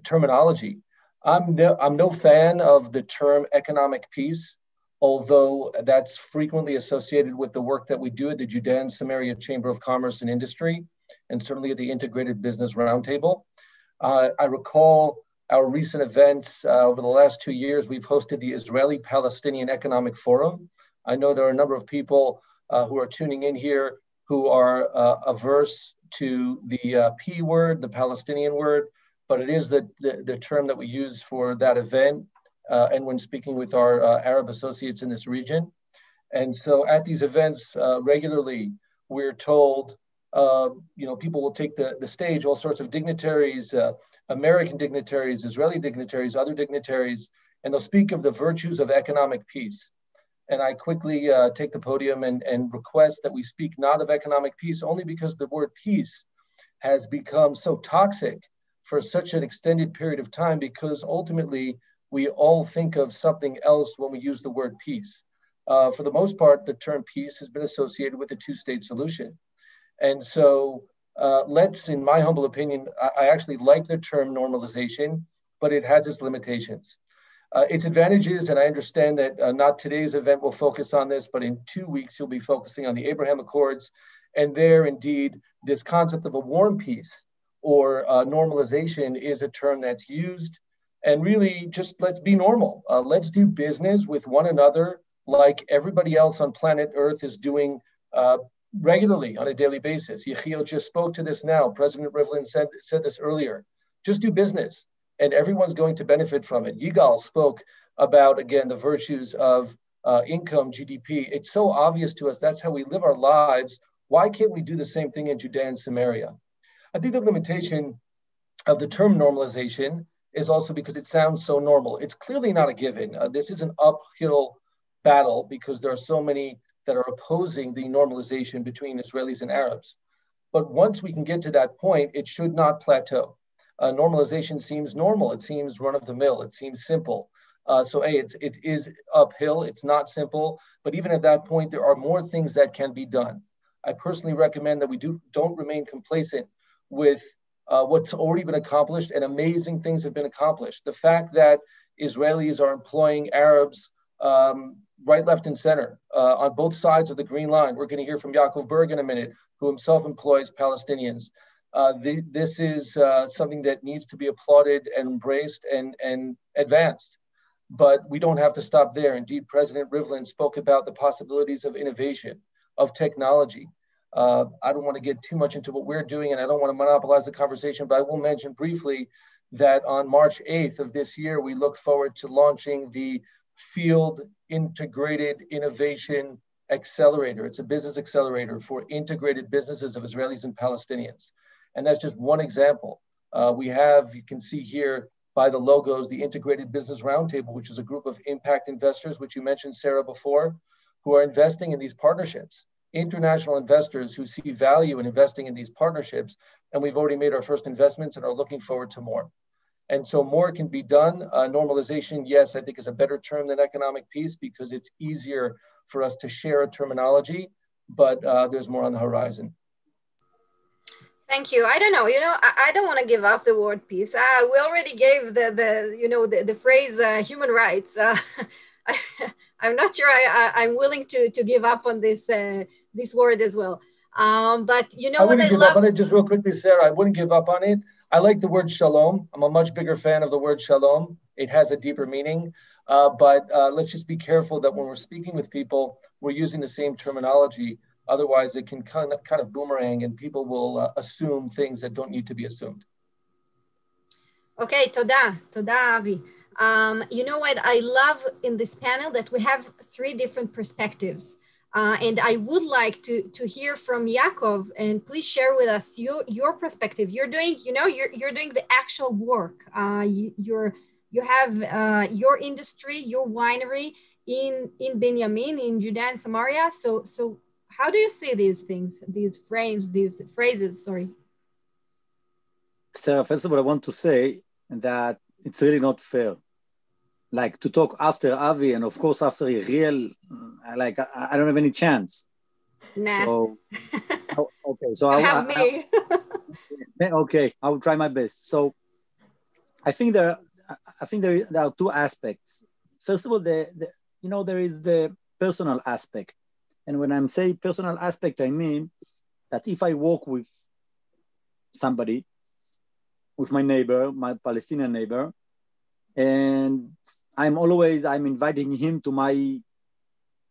terminology. I'm no fan of the term economic peace, although that's frequently associated with the work that we do at the Judea and Samaria Chamber of Commerce and Industry, and certainly at the Integrated Business Roundtable. I recall our recent events over the last 2 years. We've hosted the Israeli-Palestinian Economic Forum. I know there are a number of people who are tuning in here who are averse to the P word, the Palestinian word, but it is the term that we use for that event and when speaking with our Arab associates in this region. And so at these events regularly, we're told, people will take the stage, all sorts of dignitaries, American dignitaries, Israeli dignitaries, other dignitaries, and they'll speak of the virtues of economic peace. And I quickly take the podium and request that we speak not of economic peace, only because the word peace has become so toxic for such an extended period of time, because ultimately we all think of something else when we use the word peace. For the most part, the term peace has been associated with the two-state solution. And so let's, in my humble opinion, I actually like the term normalization, but it has its limitations. Its advantages, and I understand that not today's event will focus on this, but in 2 weeks, you'll be focusing on the Abraham Accords. And there, indeed, this concept of a warm peace or normalization is a term that's used. And really, just let's be normal. Let's do business with one another like everybody else on planet Earth is doing regularly on a daily basis. Yechiel just spoke to this now. President Rivlin said this earlier. Just do business, and everyone's going to benefit from it. Yigal spoke about, again, the virtues of income, GDP. It's so obvious to us that's how we live our lives. Why can't we do the same thing in Judea and Samaria? I think the limitation of the term normalization is also because it sounds so normal. It's clearly not a given. This is an uphill battle because there are so many that are opposing the normalization between Israelis and Arabs. But once we can get to that point, it should not plateau. Normalization seems normal. It seems run-of-the-mill. It seems simple. It is uphill. It's not simple. But even at that point, there are more things that can be done. I personally recommend that we don't remain complacent with what's already been accomplished, and amazing things have been accomplished. The fact that Israelis are employing Arabs right, left, and center on both sides of the Green Line. We're going to hear from Yaakov Berg in a minute, who himself employs Palestinians. This is something that needs to be applauded and embraced and advanced. But we don't have to stop there. Indeed, President Rivlin spoke about the possibilities of innovation, of technology. I don't want to get too much into what we're doing, and I don't want to monopolize the conversation, but I will mention briefly that on March 8th of this year, we look forward to launching the Field Integrated Innovation Accelerator. It's a business accelerator for integrated businesses of Israelis and Palestinians. And that's just one example. We have, you can see here by the logos, the Integrated Business Roundtable, which is a group of impact investors, which you mentioned, Sarah, before, who are investing in these partnerships, international investors who see value in investing in these partnerships. And we've already made our first investments and are looking forward to more. And so more can be done. Normalization, yes, I think is a better term than economic peace because it's easier for us to share a terminology, but there's more on the horizon. Thank you. I don't know, I don't want to give up the word peace. We already gave the phrase human rights. I'm not sure I'm willing to give up on this word as well. But you know what I give love? up on it. Just real quickly, Sarah, I wouldn't give up on it. I like the word shalom. I'm a much bigger fan of the word shalom. It has a deeper meaning. But let's just be careful that when we're speaking with people, we're using the same terminology. Otherwise, it can kind of boomerang and people will assume things that don't need to be assumed. Okay, toda, Avi. You know what I love in this panel that we have three different perspectives. And I would like to hear from Yaakov, and please share with us your perspective. You're doing, you're doing the actual work. You have your industry, your winery in Benjamin, in Judea and Samaria. So how do you see these things, these phrases, sorry? Sarah, first of all, I want to say that it's really not fair. Like to talk after Avi and of course after Yechiel, I don't have any chance. Nah. So, okay, so you have me. Okay, I will try my best. So, I think there are two aspects. First of all, there is the personal aspect, and when I'm saying personal aspect, I mean that if I work with somebody, with my neighbor, my Palestinian neighbor, and I'm inviting him to my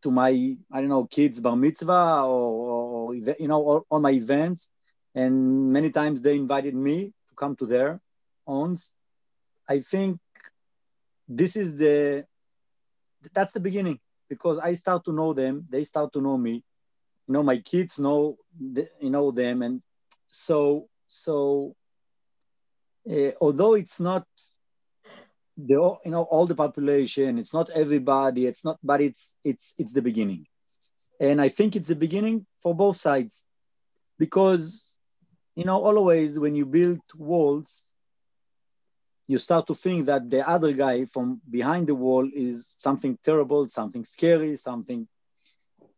I don't know, kids bar mitzvah or all my events, and many times they invited me to come to their owns. I think that's the beginning, because I start to know them, they start to know me, my kids know them, and so although it's not all the population, it's not everybody, but it's the beginning. And I think it's the beginning for both sides, because always when you build walls, you start to think that the other guy from behind the wall is something terrible, something scary,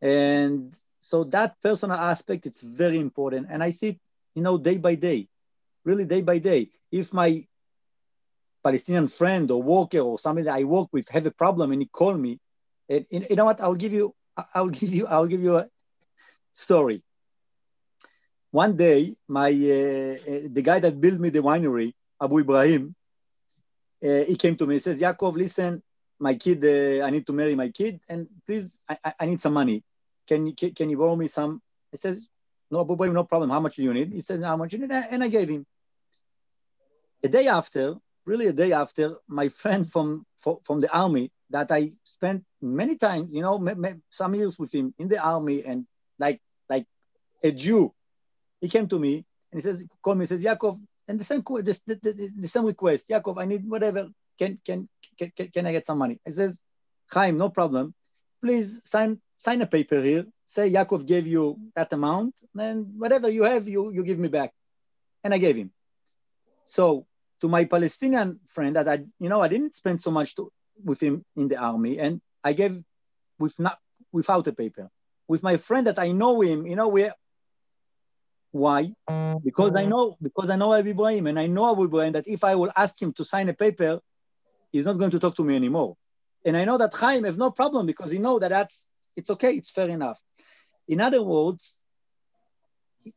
and so that personal aspect, it's very important. And I see it day by day, really day by day. If my Palestinian friend or worker or somebody that I work with have a problem and he call me, and you know what? I'll give you a story. One day, the guy that built me the winery, Abu Ibrahim, he came to me. He says, Yaakov, listen, my kid, I need to marry my kid, and please, I need some money. Can you borrow me some? He says, no, Abu Ibrahim, no problem. How much do you need? He said, how much you need? And I gave him. A day after, my friend from the army that I spent many times, some years with him in the army, and like a Jew, he came to me and he says, call me, he says, Yaakov, and the same request, Yaakov, I need whatever, can I get some money? I says, Chaim, no problem. Please sign a paper here, say Yaakov gave you that amount, and whatever you have, you give me back. And I gave him. So to my Palestinian friend that I didn't spend so much with him in the army, and I gave without a paper. With my friend that I know him, why? Because I know Abu Ibrahim, and I know Abu Ibrahim that if I will ask him to sign a paper, he's not going to talk to me anymore. And I know that Chaim has no problem, because he knows that it's okay, it's fair enough. In other words,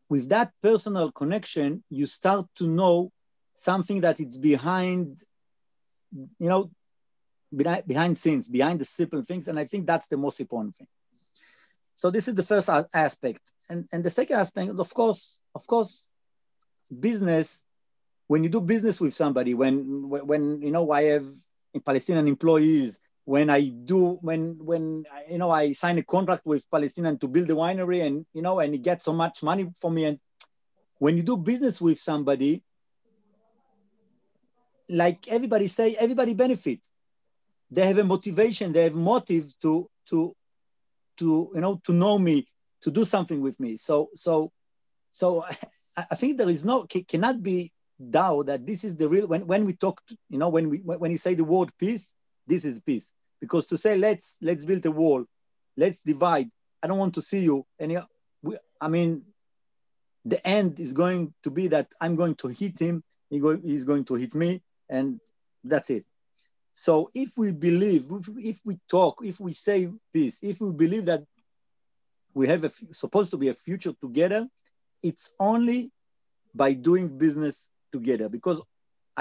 with that personal connection, you start to know something that it's behind scenes, behind the simple things. And I think that's the most important thing. So this is the first aspect. And the second aspect, of course, business when you do business with somebody, when you know, I have Palestinian employees, when I sign a contract with Palestinian to build a winery, and you know, and he gets so much money from me, and when you do business with somebody, like everybody say, everybody benefits. They have a motivation, they have motive to know me, to do something with me. So I think there is cannot be doubt that this is the real, when we talk, you know, when you say the word peace, this is peace. Because to say, let's build a wall, let's divide, I don't want to see you. And I mean, the end is going to be that I'm going to hit him, he's going to hit me, and that's it. So if we believe, if we talk, if we say peace, if we believe that we have supposed to be a future together, it's only by doing business together. Because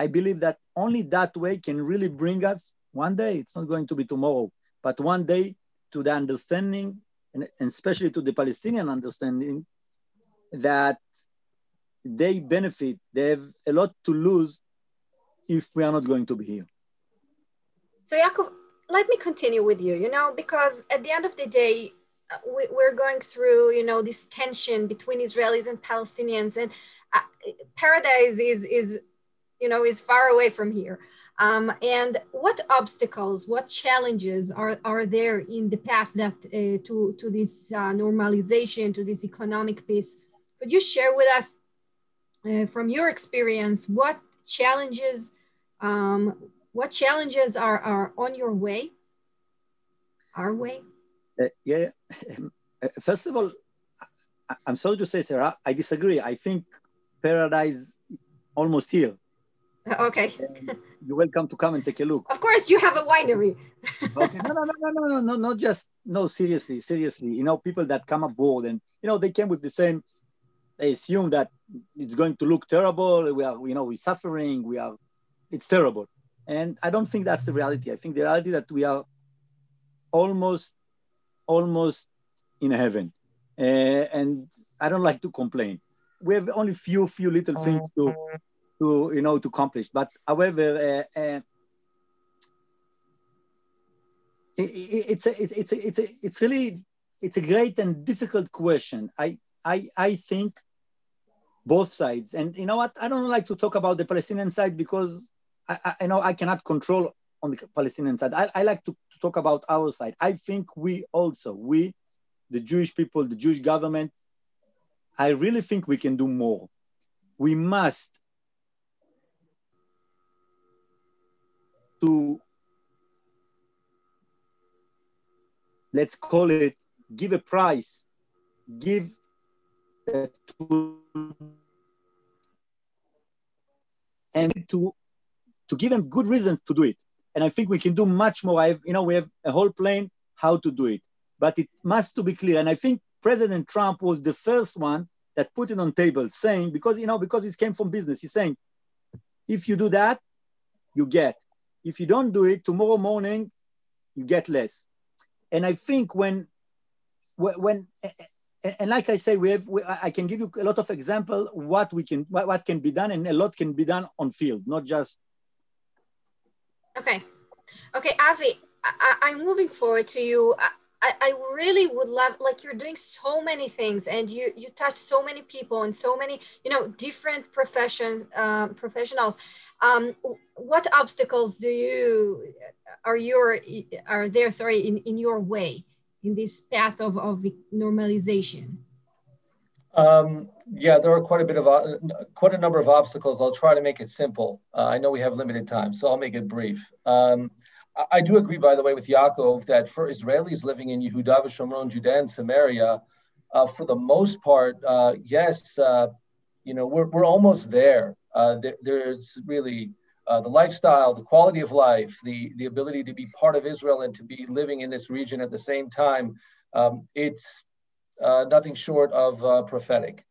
I believe that only that way can really bring us one day, it's not going to be tomorrow, but one day to the understanding, and especially to the Palestinian understanding, that they benefit, they have a lot to lose if we are not going to be here. So Yaakov, let me continue with you, you know, because at the end of the day, we're going through, you know, this tension between Israelis and Palestinians, and paradise is you know, is far away from here. And what obstacles, what challenges are there in the path that to this normalization, to this economic peace? Could you share with us from your experience, what challenges are on your way, our way? Yeah. First of all, I'm sorry to say, Sarah, I disagree. I think paradise almost here. Okay. You're welcome to come and take a look. Of course, you have a winery. Okay. No, not just, no, seriously. You know, people that come aboard and, you know, they came with the same, they assume that it's going to look terrible. We are, you know, we're suffering, it's terrible. And I don't think that's the reality. I think the reality that we are almost in heaven. And I don't like to complain. We have only few little things to accomplish. But however, it's a great and difficult question. I think both sides, and you know what? I don't like to talk about the Palestinian side because I know I cannot control on the Palestinian side. I like to talk about our side. I think we, the Jewish people, the Jewish government, I really think we can do more. We must let's call it, give a price, and to give them good reasons to do it. And I think we can do much more. We have a whole plan how to do it, but it must to be clear. And I think President Trump was the first one that put it on table, saying, because it came from business, he's saying, if you do that, you get. If you don't do it, tomorrow morning, you get less. And I think when like I say, I can give you a lot of examples what can be done, and a lot can be done on field, not just. Okay, Avi, I'm moving forward to you. I really would love, like, you're doing so many things, and you touch so many people and so many, different professionals. What obstacles are there in your way in this path of normalization? Yeah, there are quite a number of obstacles. I'll try to make it simple. I know we have limited time, so I'll make it brief. I do agree, by the way, with Yaakov that for Israelis living in Yehuda v'Shomron, Judea and Samaria, for the most part, yes, we're almost there. There's really the lifestyle, the quality of life, the ability to be part of Israel and to be living in this region at the same time. It's nothing short of prophetic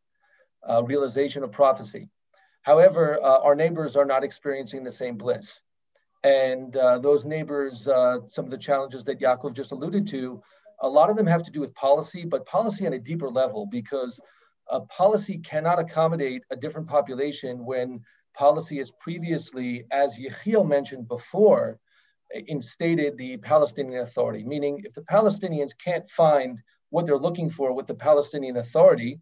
realization of prophecy. However, our neighbors are not experiencing the same bliss. And those neighbors, some of the challenges that Yaakov just alluded to, a lot of them have to do with policy, but policy on a deeper level, because policy cannot accommodate a different population when policy has previously, as Yechiel mentioned before, instated the Palestinian Authority, meaning if the Palestinians can't find what they're looking for with the Palestinian Authority,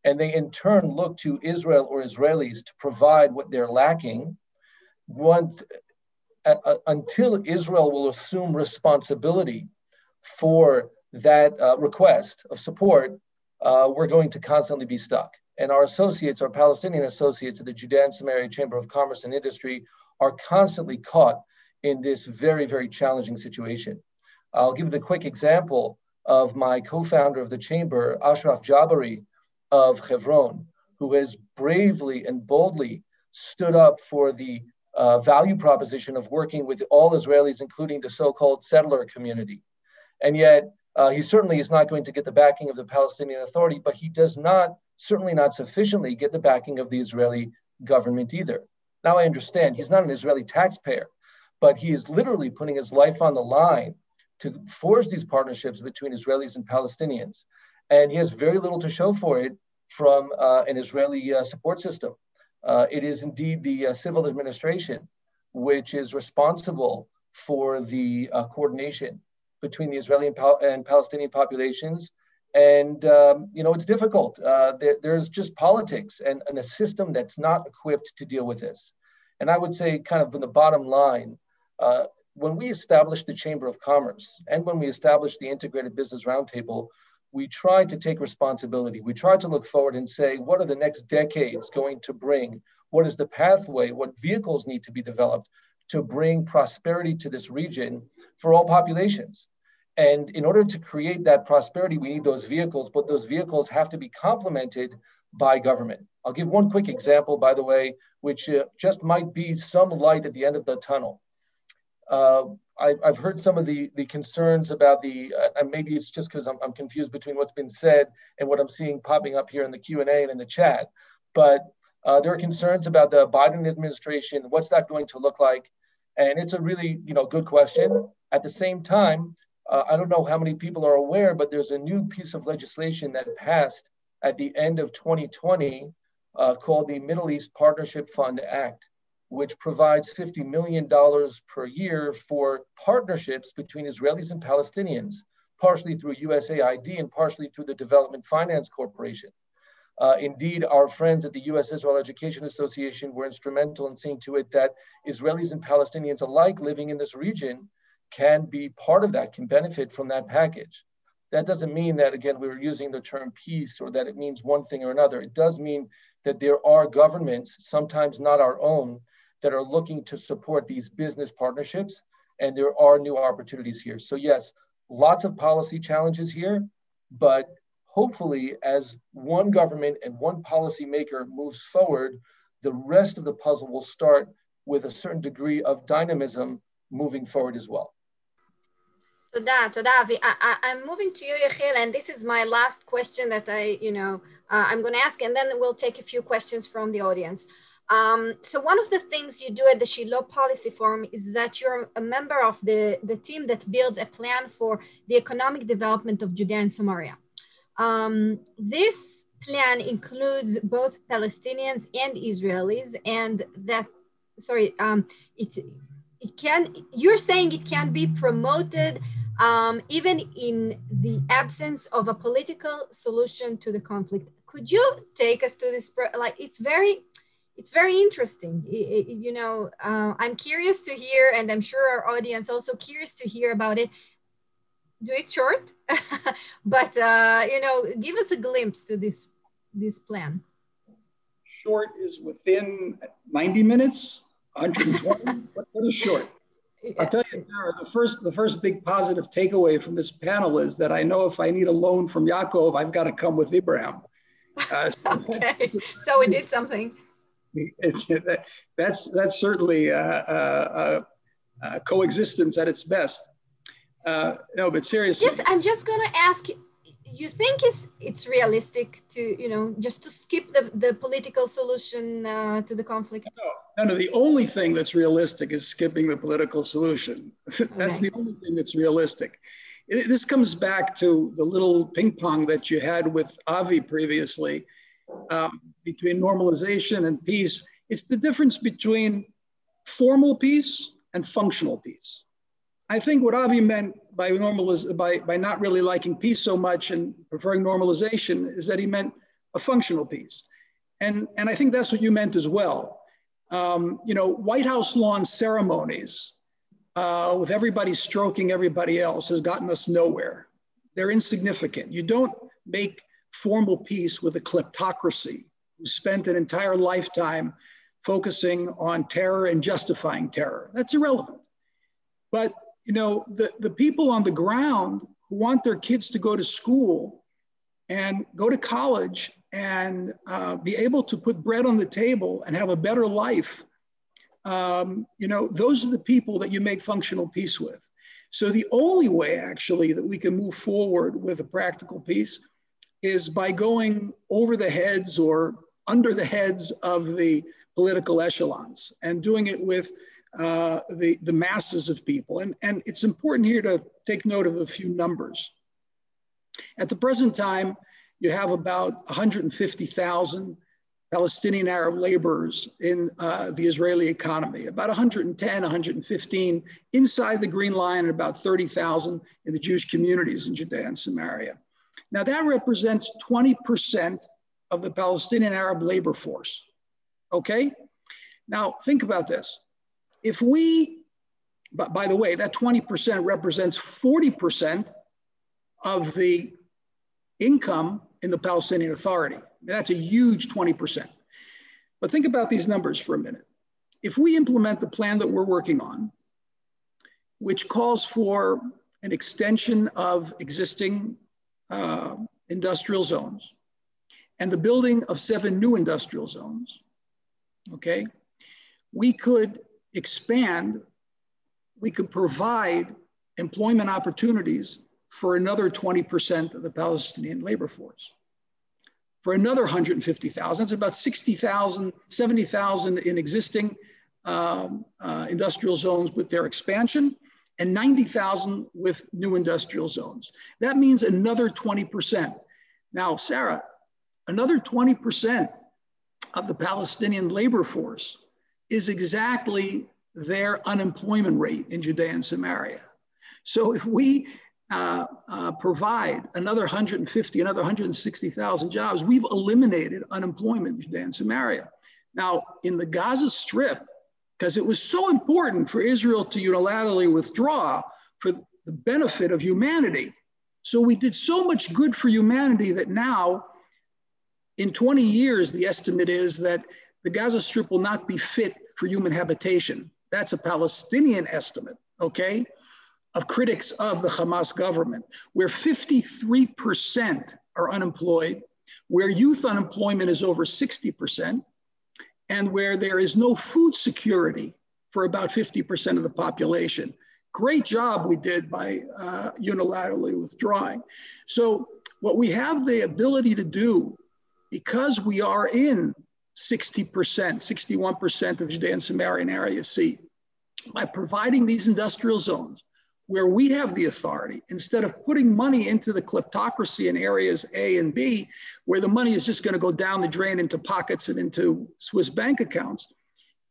and they in turn look to Israel or Israelis to provide what they're lacking, until Israel will assume responsibility for that request of support, we're going to constantly be stuck. And our associates, our Palestinian associates at the Judea and Samaria Chamber of Commerce and Industry are constantly caught in this very, very challenging situation. I'll give the quick example of my co-founder of the chamber, Ashraf Jabari of Hebron, who has bravely and boldly stood up for the value proposition of working with all Israelis, including the so-called settler community. And yet, he certainly is not going to get the backing of the Palestinian Authority, but he does not, certainly not sufficiently, get the backing of the Israeli government either. Now I understand he's not an Israeli taxpayer, but he is literally putting his life on the line to forge these partnerships between Israelis and Palestinians. And he has very little to show for it from an Israeli support system. It is indeed the civil administration which is responsible for the coordination between the Israeli and Palestinian populations. And, it's difficult. There's just politics and a system that's not equipped to deal with this. And I would say kind of in the bottom line, when we established the Chamber of Commerce and when we established the Integrated Business Roundtable, we tried to take responsibility. We tried to look forward and say, what are the next decades going to bring? What is the pathway? What vehicles need to be developed to bring prosperity to this region for all populations? And in order to create that prosperity, we need those vehicles, but those vehicles have to be complemented by government. I'll give one quick example, by the way, which just might be some light at the end of the tunnel. I've heard some of the concerns about and maybe it's just because I'm confused between what's been said and what I'm seeing popping up here in the Q&A and in the chat, but there are concerns about the Biden administration. What's that going to look like? And it's a really, good question. At the same time, I don't know how many people are aware, but there's a new piece of legislation that passed at the end of 2020 called the Middle East Partnership Fund Act, which provides $50 million per year for partnerships between Israelis and Palestinians, partially through USAID and partially through the Development Finance Corporation. Indeed, our friends at the U.S. Israel Education Association were instrumental in seeing to it that Israelis and Palestinians alike living in this region can be part of that, can benefit from that package. That doesn't mean that, again, we're using the term peace or that it means one thing or another. It does mean that there are governments, sometimes not our own, that are looking to support these business partnerships, and there are new opportunities here. So yes, lots of policy challenges here, but hopefully as one government and one policymaker moves forward, the rest of the puzzle will start with a certain degree of dynamism moving forward as well. Toda, Avi. I'm moving to you, Yechiel, and this is my last question that I'm going to ask, and then we'll take a few questions from the audience. So one of the things you do at the Shiloh Policy Forum is that you're a member of the team that builds a plan for the economic development of Judea and Samaria. This plan includes both Palestinians and Israelis, and you're saying it can be promoted even in the absence of a political solution to the conflict. Could you take us to this? It's very interesting. I'm curious to hear, and I'm sure our audience also curious to hear about it. Do it short, but give us a glimpse to this plan. Short is within 90 minutes, 120. What is short? Yeah. I'll tell you, Sarah, the first big positive takeaway from this panel is that I know if I need a loan from Yaakov, I've got to come with Abraham. Okay, so we did something. That's certainly coexistence at its best. No, but seriously. I'm just going to ask, you think it's realistic to, just to skip the political solution to the conflict? No, the only thing that's realistic is skipping the political solution. That's the only thing that's realistic. This comes back to the little ping pong that you had with Avi previously between normalization and peace. It's the difference between formal peace and functional peace. I think what Avi meant by by not really liking peace so much and preferring normalization is that he meant a functional peace. And I think that's what you meant as well. White House lawn ceremonies with everybody stroking everybody else has gotten us nowhere. They're insignificant. You don't make formal peace with a kleptocracy who spent an entire lifetime focusing on terror and justifying terror. That's irrelevant. But the people on the ground who want their kids to go to school and go to college and be able to put bread on the table and have a better life, those are the people that you make functional peace with. So the only way actually that we can move forward with a practical peace is by going over the heads or under the heads of the political echelons and doing it with the masses of people. And it's important here to take note of a few numbers. At the present time, you have about 150,000 Palestinian Arab laborers in the Israeli economy, about 110, 115 inside the Green Line, and about 30,000 in the Jewish communities in Judea and Samaria. Now that represents 20% of the Palestinian Arab labor force, okay? Now think about this. If we, by the way, that 20% represents 40% of the income in the Palestinian Authority. That's a huge 20%. But think about these numbers for a minute. If we implement the plan that we're working on, which calls for an extension of existing industrial zones and the building of 7 new industrial zones, okay, we could expand, we could provide employment opportunities for another 20% of the Palestinian labor force. For another 150,000, that's about 60,000, 70,000 in existing industrial zones with their expansion, and 90,000 with new industrial zones. That means another 20%. Now, Sarah, another 20% of the Palestinian labor force is exactly their unemployment rate in Judea and Samaria. So if we provide another 150, another 160,000 jobs, we've eliminated unemployment in Judea and Samaria. Now, in the Gaza Strip, because it was so important for Israel to unilaterally withdraw for the benefit of humanity. So we did so much good for humanity that now, in 20 years, the estimate is that the Gaza Strip will not be fit for human habitation. That's a Palestinian estimate, okay, of critics of the Hamas government, where 53% are unemployed, where youth unemployment is over 60%, and where there is no food security for about 50% of the population. Great job we did by unilaterally withdrawing. So what we have the ability to do, because we are in 60%, 61% of Judea and Samarian area C, by providing these industrial zones where we have the authority, instead of putting money into the kleptocracy in areas A and B, where the money is just going to go down the drain into pockets and into Swiss bank accounts,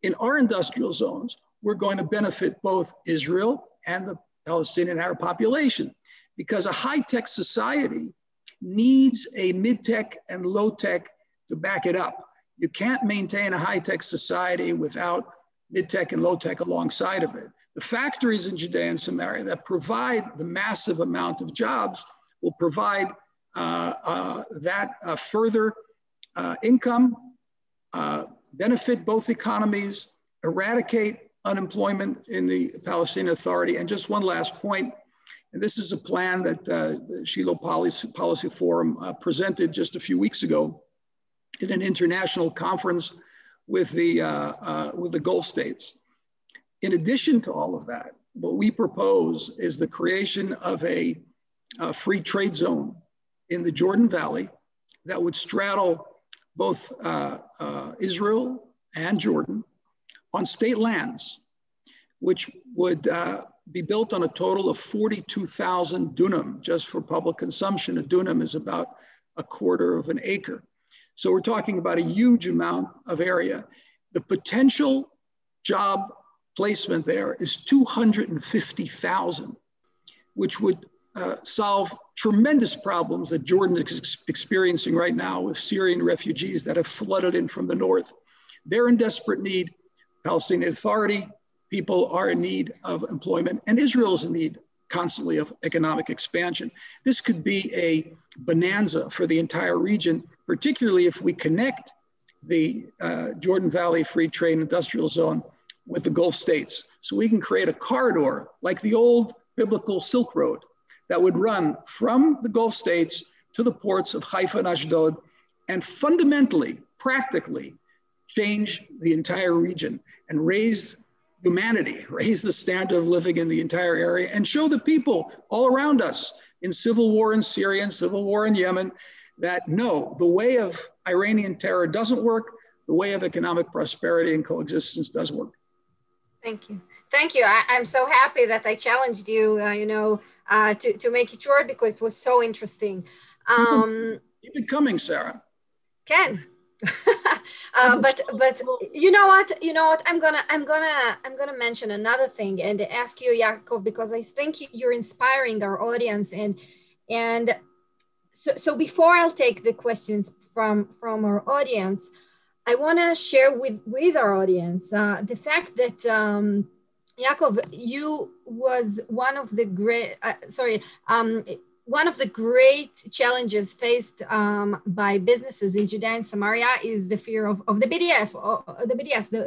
in our industrial zones, we're going to benefit both Israel and the Palestinian Arab population, because a high-tech society needs a mid-tech and low-tech to back it up. You can't maintain a high-tech society without mid-tech and low-tech alongside of it. The factories in Judea and Samaria that provide the massive amount of jobs will provide further income, benefit both economies, eradicate unemployment in the Palestinian Authority. And just one last point, and this is a plan that the Shiloh Policy Forum presented just a few weeks ago in an international conference with the Gulf states. In addition to all of that, what we propose is the creation of a free trade zone in the Jordan Valley that would straddle both Israel and Jordan on state lands, which would be built on a total of 42,000 dunam just for public consumption. A dunam is about a quarter of an acre. So we're talking about a huge amount of area. The potential job placement there is 250,000, which would solve tremendous problems that Jordan is experiencing right now with Syrian refugees that have flooded in from the north. They're in desperate need. Palestinian Authority people are in need of employment, and Israel is in need constantly of economic expansion. This could be a bonanza for the entire region, particularly if we connect the Jordan Valley Free Trade Industrial Zone with the Gulf states. So we can create a corridor like the old biblical Silk Road that would run from the Gulf states to the ports of Haifa and Ashdod, and fundamentally, practically change the entire region and raise humanity, raise the standard of living in the entire area, and show the people all around us in civil war in Syria and civil war in Yemen that no, the way of Iranian terror doesn't work, the way of economic prosperity and coexistence does work. Thank you. Thank you. I'm so happy that I challenged you, to make it short because it was so interesting. Keep it coming, Sarah. Ken. But you know what? I'm gonna mention another thing and ask you, Yaakov, because I think you're inspiring our audience, and so before I'll take the questions from our audience, I want to share with our audience the fact that Yaakov, you was one of the great challenges faced by businesses in Judea and Samaria is the fear of the BDS,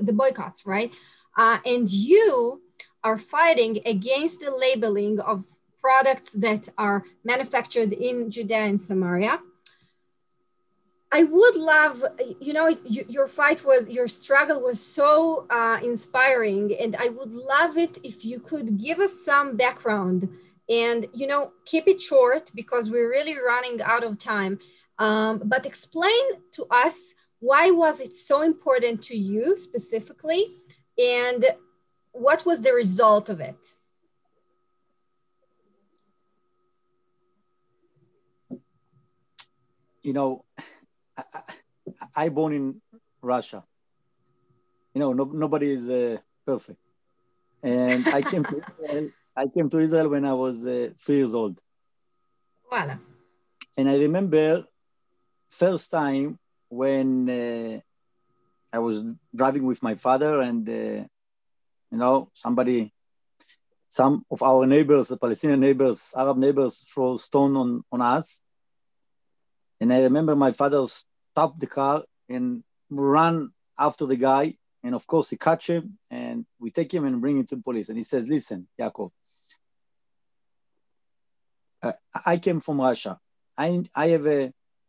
the boycotts, right? And you are fighting against the labeling of products that are manufactured in Judea and Samaria. I would love, your struggle was so inspiring, and I would love it if you could give us some background and, keep it short because we're really running out of time. But explain to us, why was it so important to you specifically, and what was the result of it? I born in Russia. Nobody is perfect. And I came to Israel when I was 3 years old. Voila. And I remember first time when I was driving with my father, and some of our neighbors, the Palestinian neighbors, Arab neighbors, throw stone on us. And I remember my father stopped the car and ran after the guy. And of course, he catch him, and we take him and bring him to the police. And he says, "Listen, Yaakov, I came from Russia. And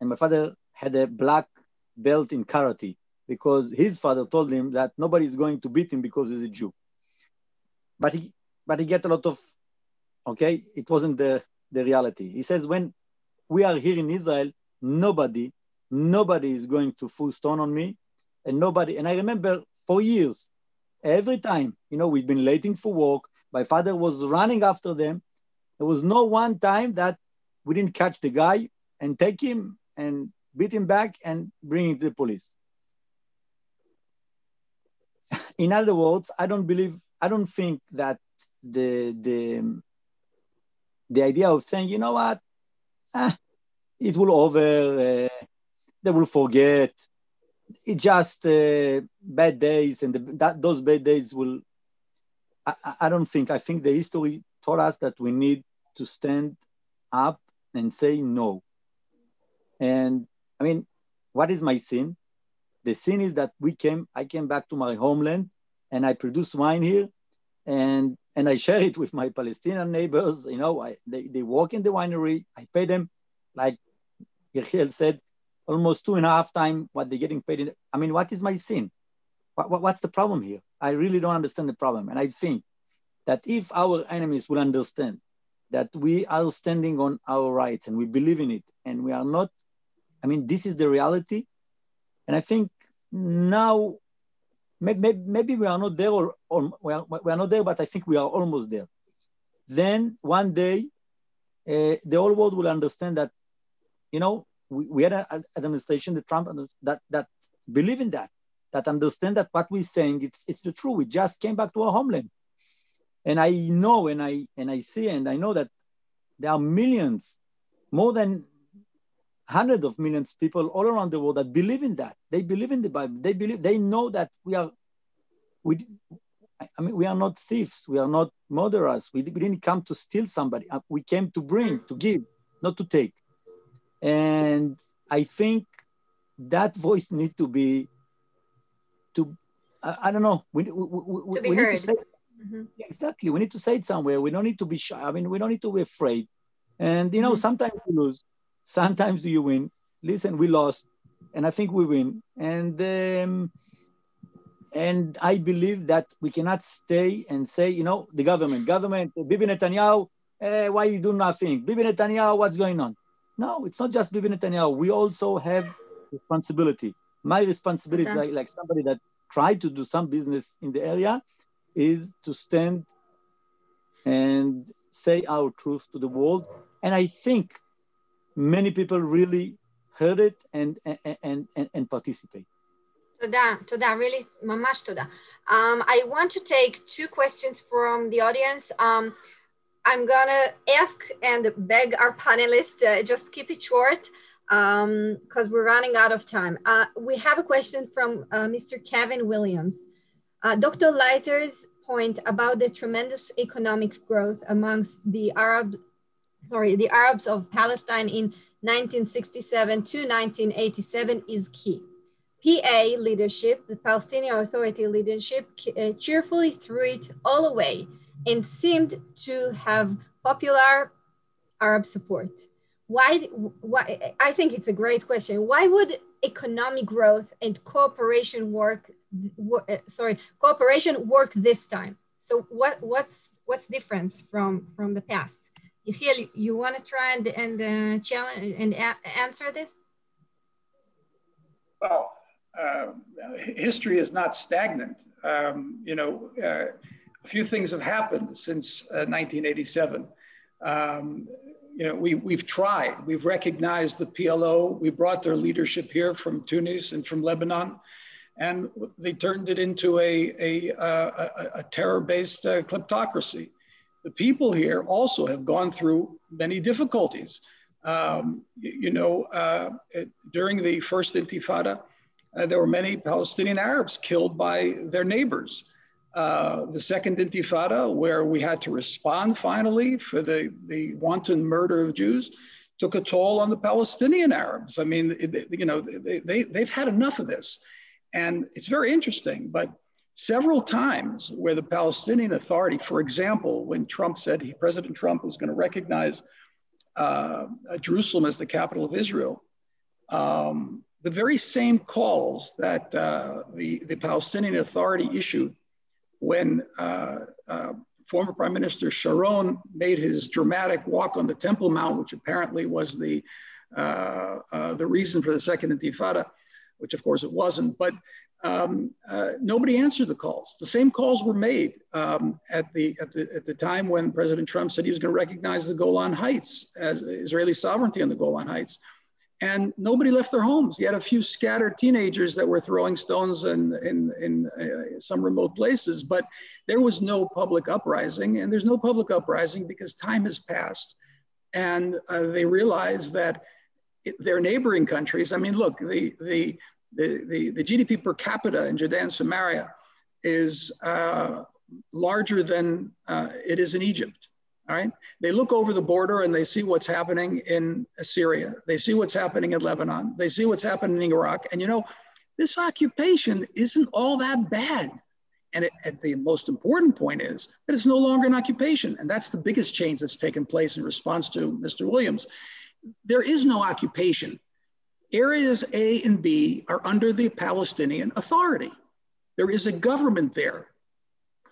my father had a black belt in karate because his father told him that nobody is going to beat him because he's a Jew. But he get a lot of, it wasn't the reality. He says, when we are here in Israel, nobody is going to throw stone on me, and I remember for years, every time, we've been waiting for work, my father was running after them. There was no one time that we didn't catch the guy and take him and beat him back and bring him to the police. In other words, I don't think that the idea of saying, it will over, they will forget, it's just bad days, and those bad days will, I think the history taught us that we need to stand up and say no. And what is my sin? The sin is that I came back to my homeland, and I produce wine here, and I share it with my Palestinian neighbors. They work in the winery. I pay them, like Yechiel said, almost 2.5 times what they're getting paid. What is my sin? What's the problem here? I really don't understand the problem. And I think that if our enemies will understand that we are standing on our rights and we believe in it, and we are not, this is the reality. And I think now, maybe we are not there, or we are not there, but I think we are almost there. Then one day, the whole world will understand that, we had an administration, the Trump, that believe in that. that understand that what we're saying, it's the truth. We just came back to our homeland. And I know, and I see, and I know that there are millions, more than hundreds of millions of people all around the world that believe in that. They believe in the Bible. They know that we are not thieves. We are not murderers. We didn't come to steal somebody. We came to bring, to give, not to take. And I think that voice needs to be, I don't know. We be need heard. to say, yeah, exactly. We need to say it somewhere. We don't need to be shy. I mean, we don't need to be afraid. And, you know, sometimes you lose, sometimes you win. Listen, we lost, and I think we win. And I believe that we cannot stay and say, you know, the government, Bibi Netanyahu, why you do nothing? Bibi Netanyahu, what's going on? No, it's not just Bibi Netanyahu. We also have responsibility. My responsibility, like somebody that tried to do some business in the area, is to stand and say our truth to the world. And I think many people really heard it and participate. תודה, really, ממש תודה. I want to take two questions from the audience. I'm gonna ask and beg our panelists, just keep it short, because we're running out of time. We have a question from Mr. Kevin Williams. Dr. Leiter's point about the tremendous economic growth amongst the Arabs of Palestine in 1967 to 1987 is key. PA leadership, the Palestinian Authority leadership, cheerfully threw it all away and seemed to have popular Arab support. Why, I think it's a great question. Why would economic growth and cooperation work this time? So what's difference from the past? Yechiel, you want to try and challenge and answer this? Well, history is not stagnant. You know, a few things have happened since 1987. You know, we've tried. We've recognized the PLO. We brought their leadership here from Tunis and from Lebanon, and they turned it into a terror-based kleptocracy. The people here also have gone through many difficulties. You know, during the first Intifada, there were many Palestinian Arabs killed by their neighbors. The second Intifada, where we had to respond finally for the wanton murder of Jews, took a toll on the Palestinian Arabs. I mean, you know, they've had enough of this. And it's very interesting, but several times where the Palestinian Authority, for example, when Trump said President Trump was going to recognize Jerusalem as the capital of Israel, the very same calls that the Palestinian Authority issued when former Prime Minister Sharon made his dramatic walk on the Temple Mount, which apparently was the reason for the second Intifada, which of course it wasn't, but nobody answered the calls. The same calls were made at the time when President Trump said he was going to recognize the Golan Heights as Israeli sovereignty on the Golan Heights. And nobody left their homes. You had a few scattered teenagers that were throwing stones in some remote places, but there was no public uprising. And there's no public uprising because time has passed. And they realized that their neighboring countries, I mean, look, the GDP per capita in Judea and Samaria is larger than it is in Egypt. All right. They look over the border and they see what's happening in Syria. They see what's happening in Lebanon. They see what's happening in Iraq. And, you know, this occupation isn't all that bad. And the most important point is that it's no longer an occupation. And that's the biggest change that's taken place in response to Mr. Williams. There is no occupation. Areas A and B are under the Palestinian Authority. There is a government there.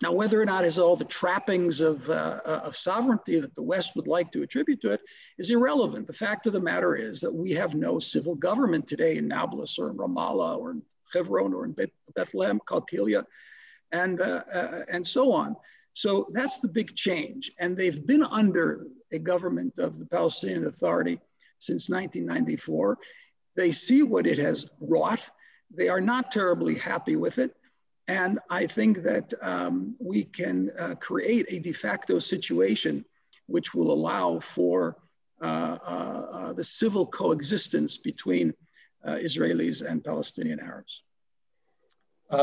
Now, whether or not it has all the trappings of sovereignty that the West would like to attribute to it is irrelevant. The fact of the matter is that we have no civil government today in Nablus or in Ramallah or in Hebron or in Bethlehem, Qalqilia, and so on. So that's the big change. And they've been under a government of the Palestinian Authority since 1994. They see what it has wrought. they are not terribly happy with it. And I think that we can create a de facto situation which will allow for the civil coexistence between Israelis and Palestinian Arabs.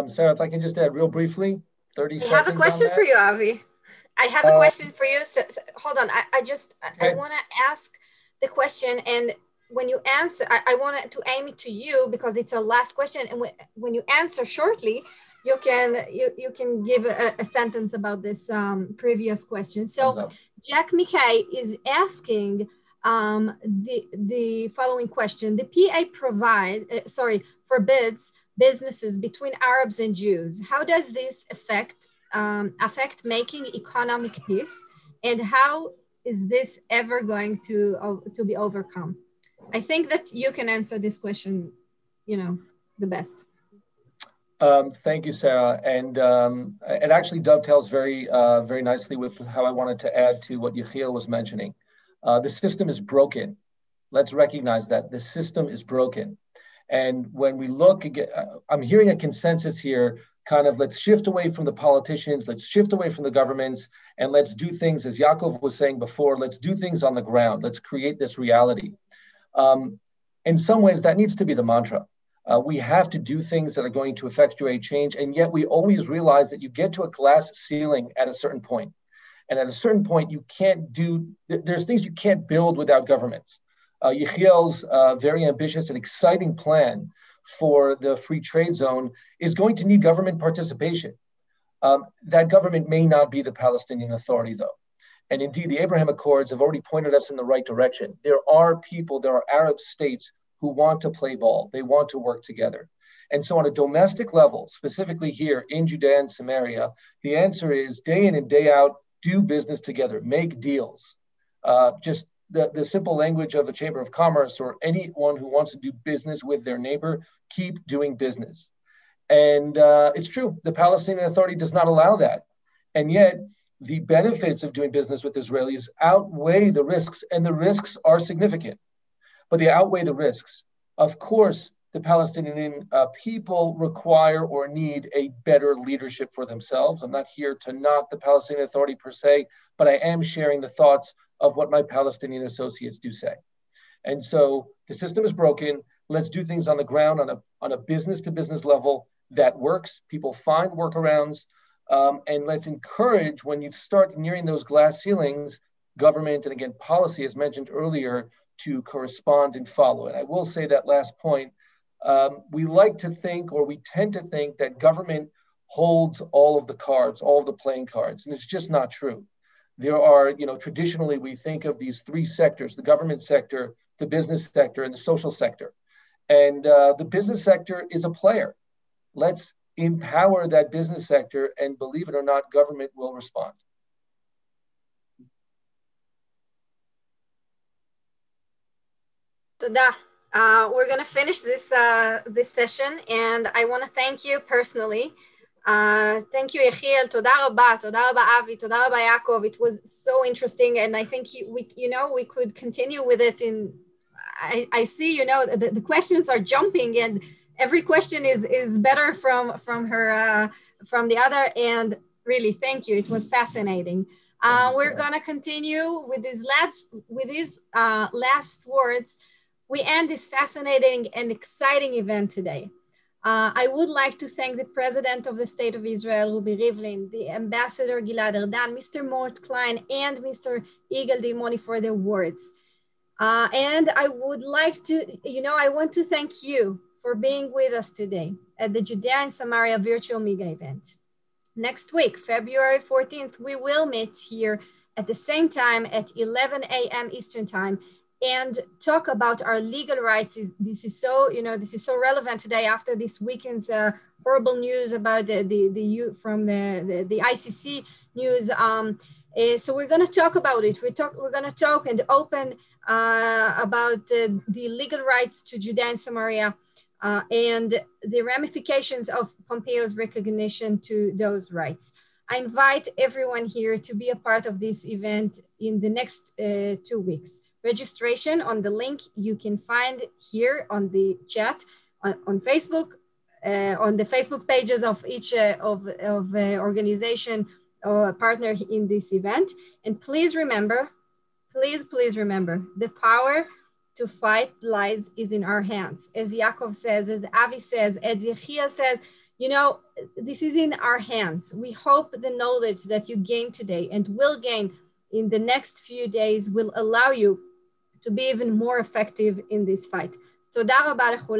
Sarah, if I can just add real briefly, 30 seconds. I have a question for you, Avi. I have a question for you. So hold on. I want to ask the question, and when you answer, I want to aim it to you because it's a last question. And when you answer shortly, you can give a sentence about this previous question. So Jack McKay is asking the following question: the PA forbids businesses between Arabs and Jews. How does this affect making economic peace, and how is this ever going to be overcome? I think that you can answer this question, the best. Thank you, Sarah. And it actually dovetails very nicely with how I wanted to add to what Yechiel was mentioning. The system is broken. Let's recognize that the system is broken. And when we look again, I'm hearing a consensus here, kind of let's shift away from the politicians, let's shift away from the governments, and let's do things, as Yaakov was saying before, let's do things on the ground. Let's create this reality. In some ways, that needs to be the mantra. We have to do things that are going to effectuate change, and yet we always realize that you get to a glass ceiling at a certain point. And at a certain point, there's things you can't build without governments. Yechiel's very ambitious and exciting plan for the free trade zone is going to need government participation. That government may not be the Palestinian Authority, though. And indeed, the Abraham Accords have already pointed us in the right direction. There are Arab states who want to play ball. They want to work together. And so on a domestic level, specifically here in Judea and Samaria, the answer is day in and day out, do business together, make deals. Just the simple language of a chamber of commerce or anyone who wants to do business with their neighbor, keep doing business. And it's true, the Palestinian Authority does not allow that. And yet the benefits of doing business with Israelis outweigh the risks, and the risks are significant, but they outweigh the risks. Of course, the Palestinian people require or need a better leadership for themselves. I'm not here to knock the Palestinian Authority per se, but I am sharing the thoughts of what my Palestinian associates do say. And so the system is broken. Let's do things on the ground on a business-to-business level that works. People find workarounds, and let's encourage, when you start nearing those glass ceilings, government and again policy, as mentioned earlier, to correspond and follow. And I will say that last point. We like to think, or we tend to think, that government holds all of the cards, all of the playing cards, and it's just not true. There are, traditionally we think of these three sectors: the government sector, the business sector, and the social sector. And the business sector is a player. Let's empower that business sector, and believe it or not, government will respond. Toda. We're going to finish this session, and I want to thank you personally. Thank you, Yechiel. Toda Rabba Avi, Toda Rabba Yaakov. It was so interesting, and I think we could continue with it. I see, the questions are jumping, and every question is better from the other. And really, thank you. It was fascinating. We're going to continue with these last words. We end this fascinating and exciting event today. I would like to thank the President of the State of Israel, Rubi Rivlin, the Ambassador Gilad Erdan, Mr. Mort Klein, and Mr. Yigal Dimoni for their words. And I would like to, I want to thank you for being with us today at the Judea and Samaria virtual mega event. Next week, February 14th, we will meet here at the same time at 11 a.m. Eastern Time and talk about our legal rights. This is so, this is so relevant today after this weekend's horrible news about the ICC news. So we're going to talk about it. We're going to talk and open about the legal rights to Judea and Samaria and the ramifications of Pompeo's recognition to those rights. I invite everyone here to be a part of this event in the next 2 weeks. Registration on the link you can find here on the chat on Facebook on the Facebook pages of each organization or partner in this event. And please remember, please remember, the power to fight lies is in our hands. As Yaakov says, as Avi says, as Yechiel says, you know, this is in our hands. We hope the knowledge that you gain today and will gain in the next few days will allow you to be even more effective in this fight. תודה רבה לכולם.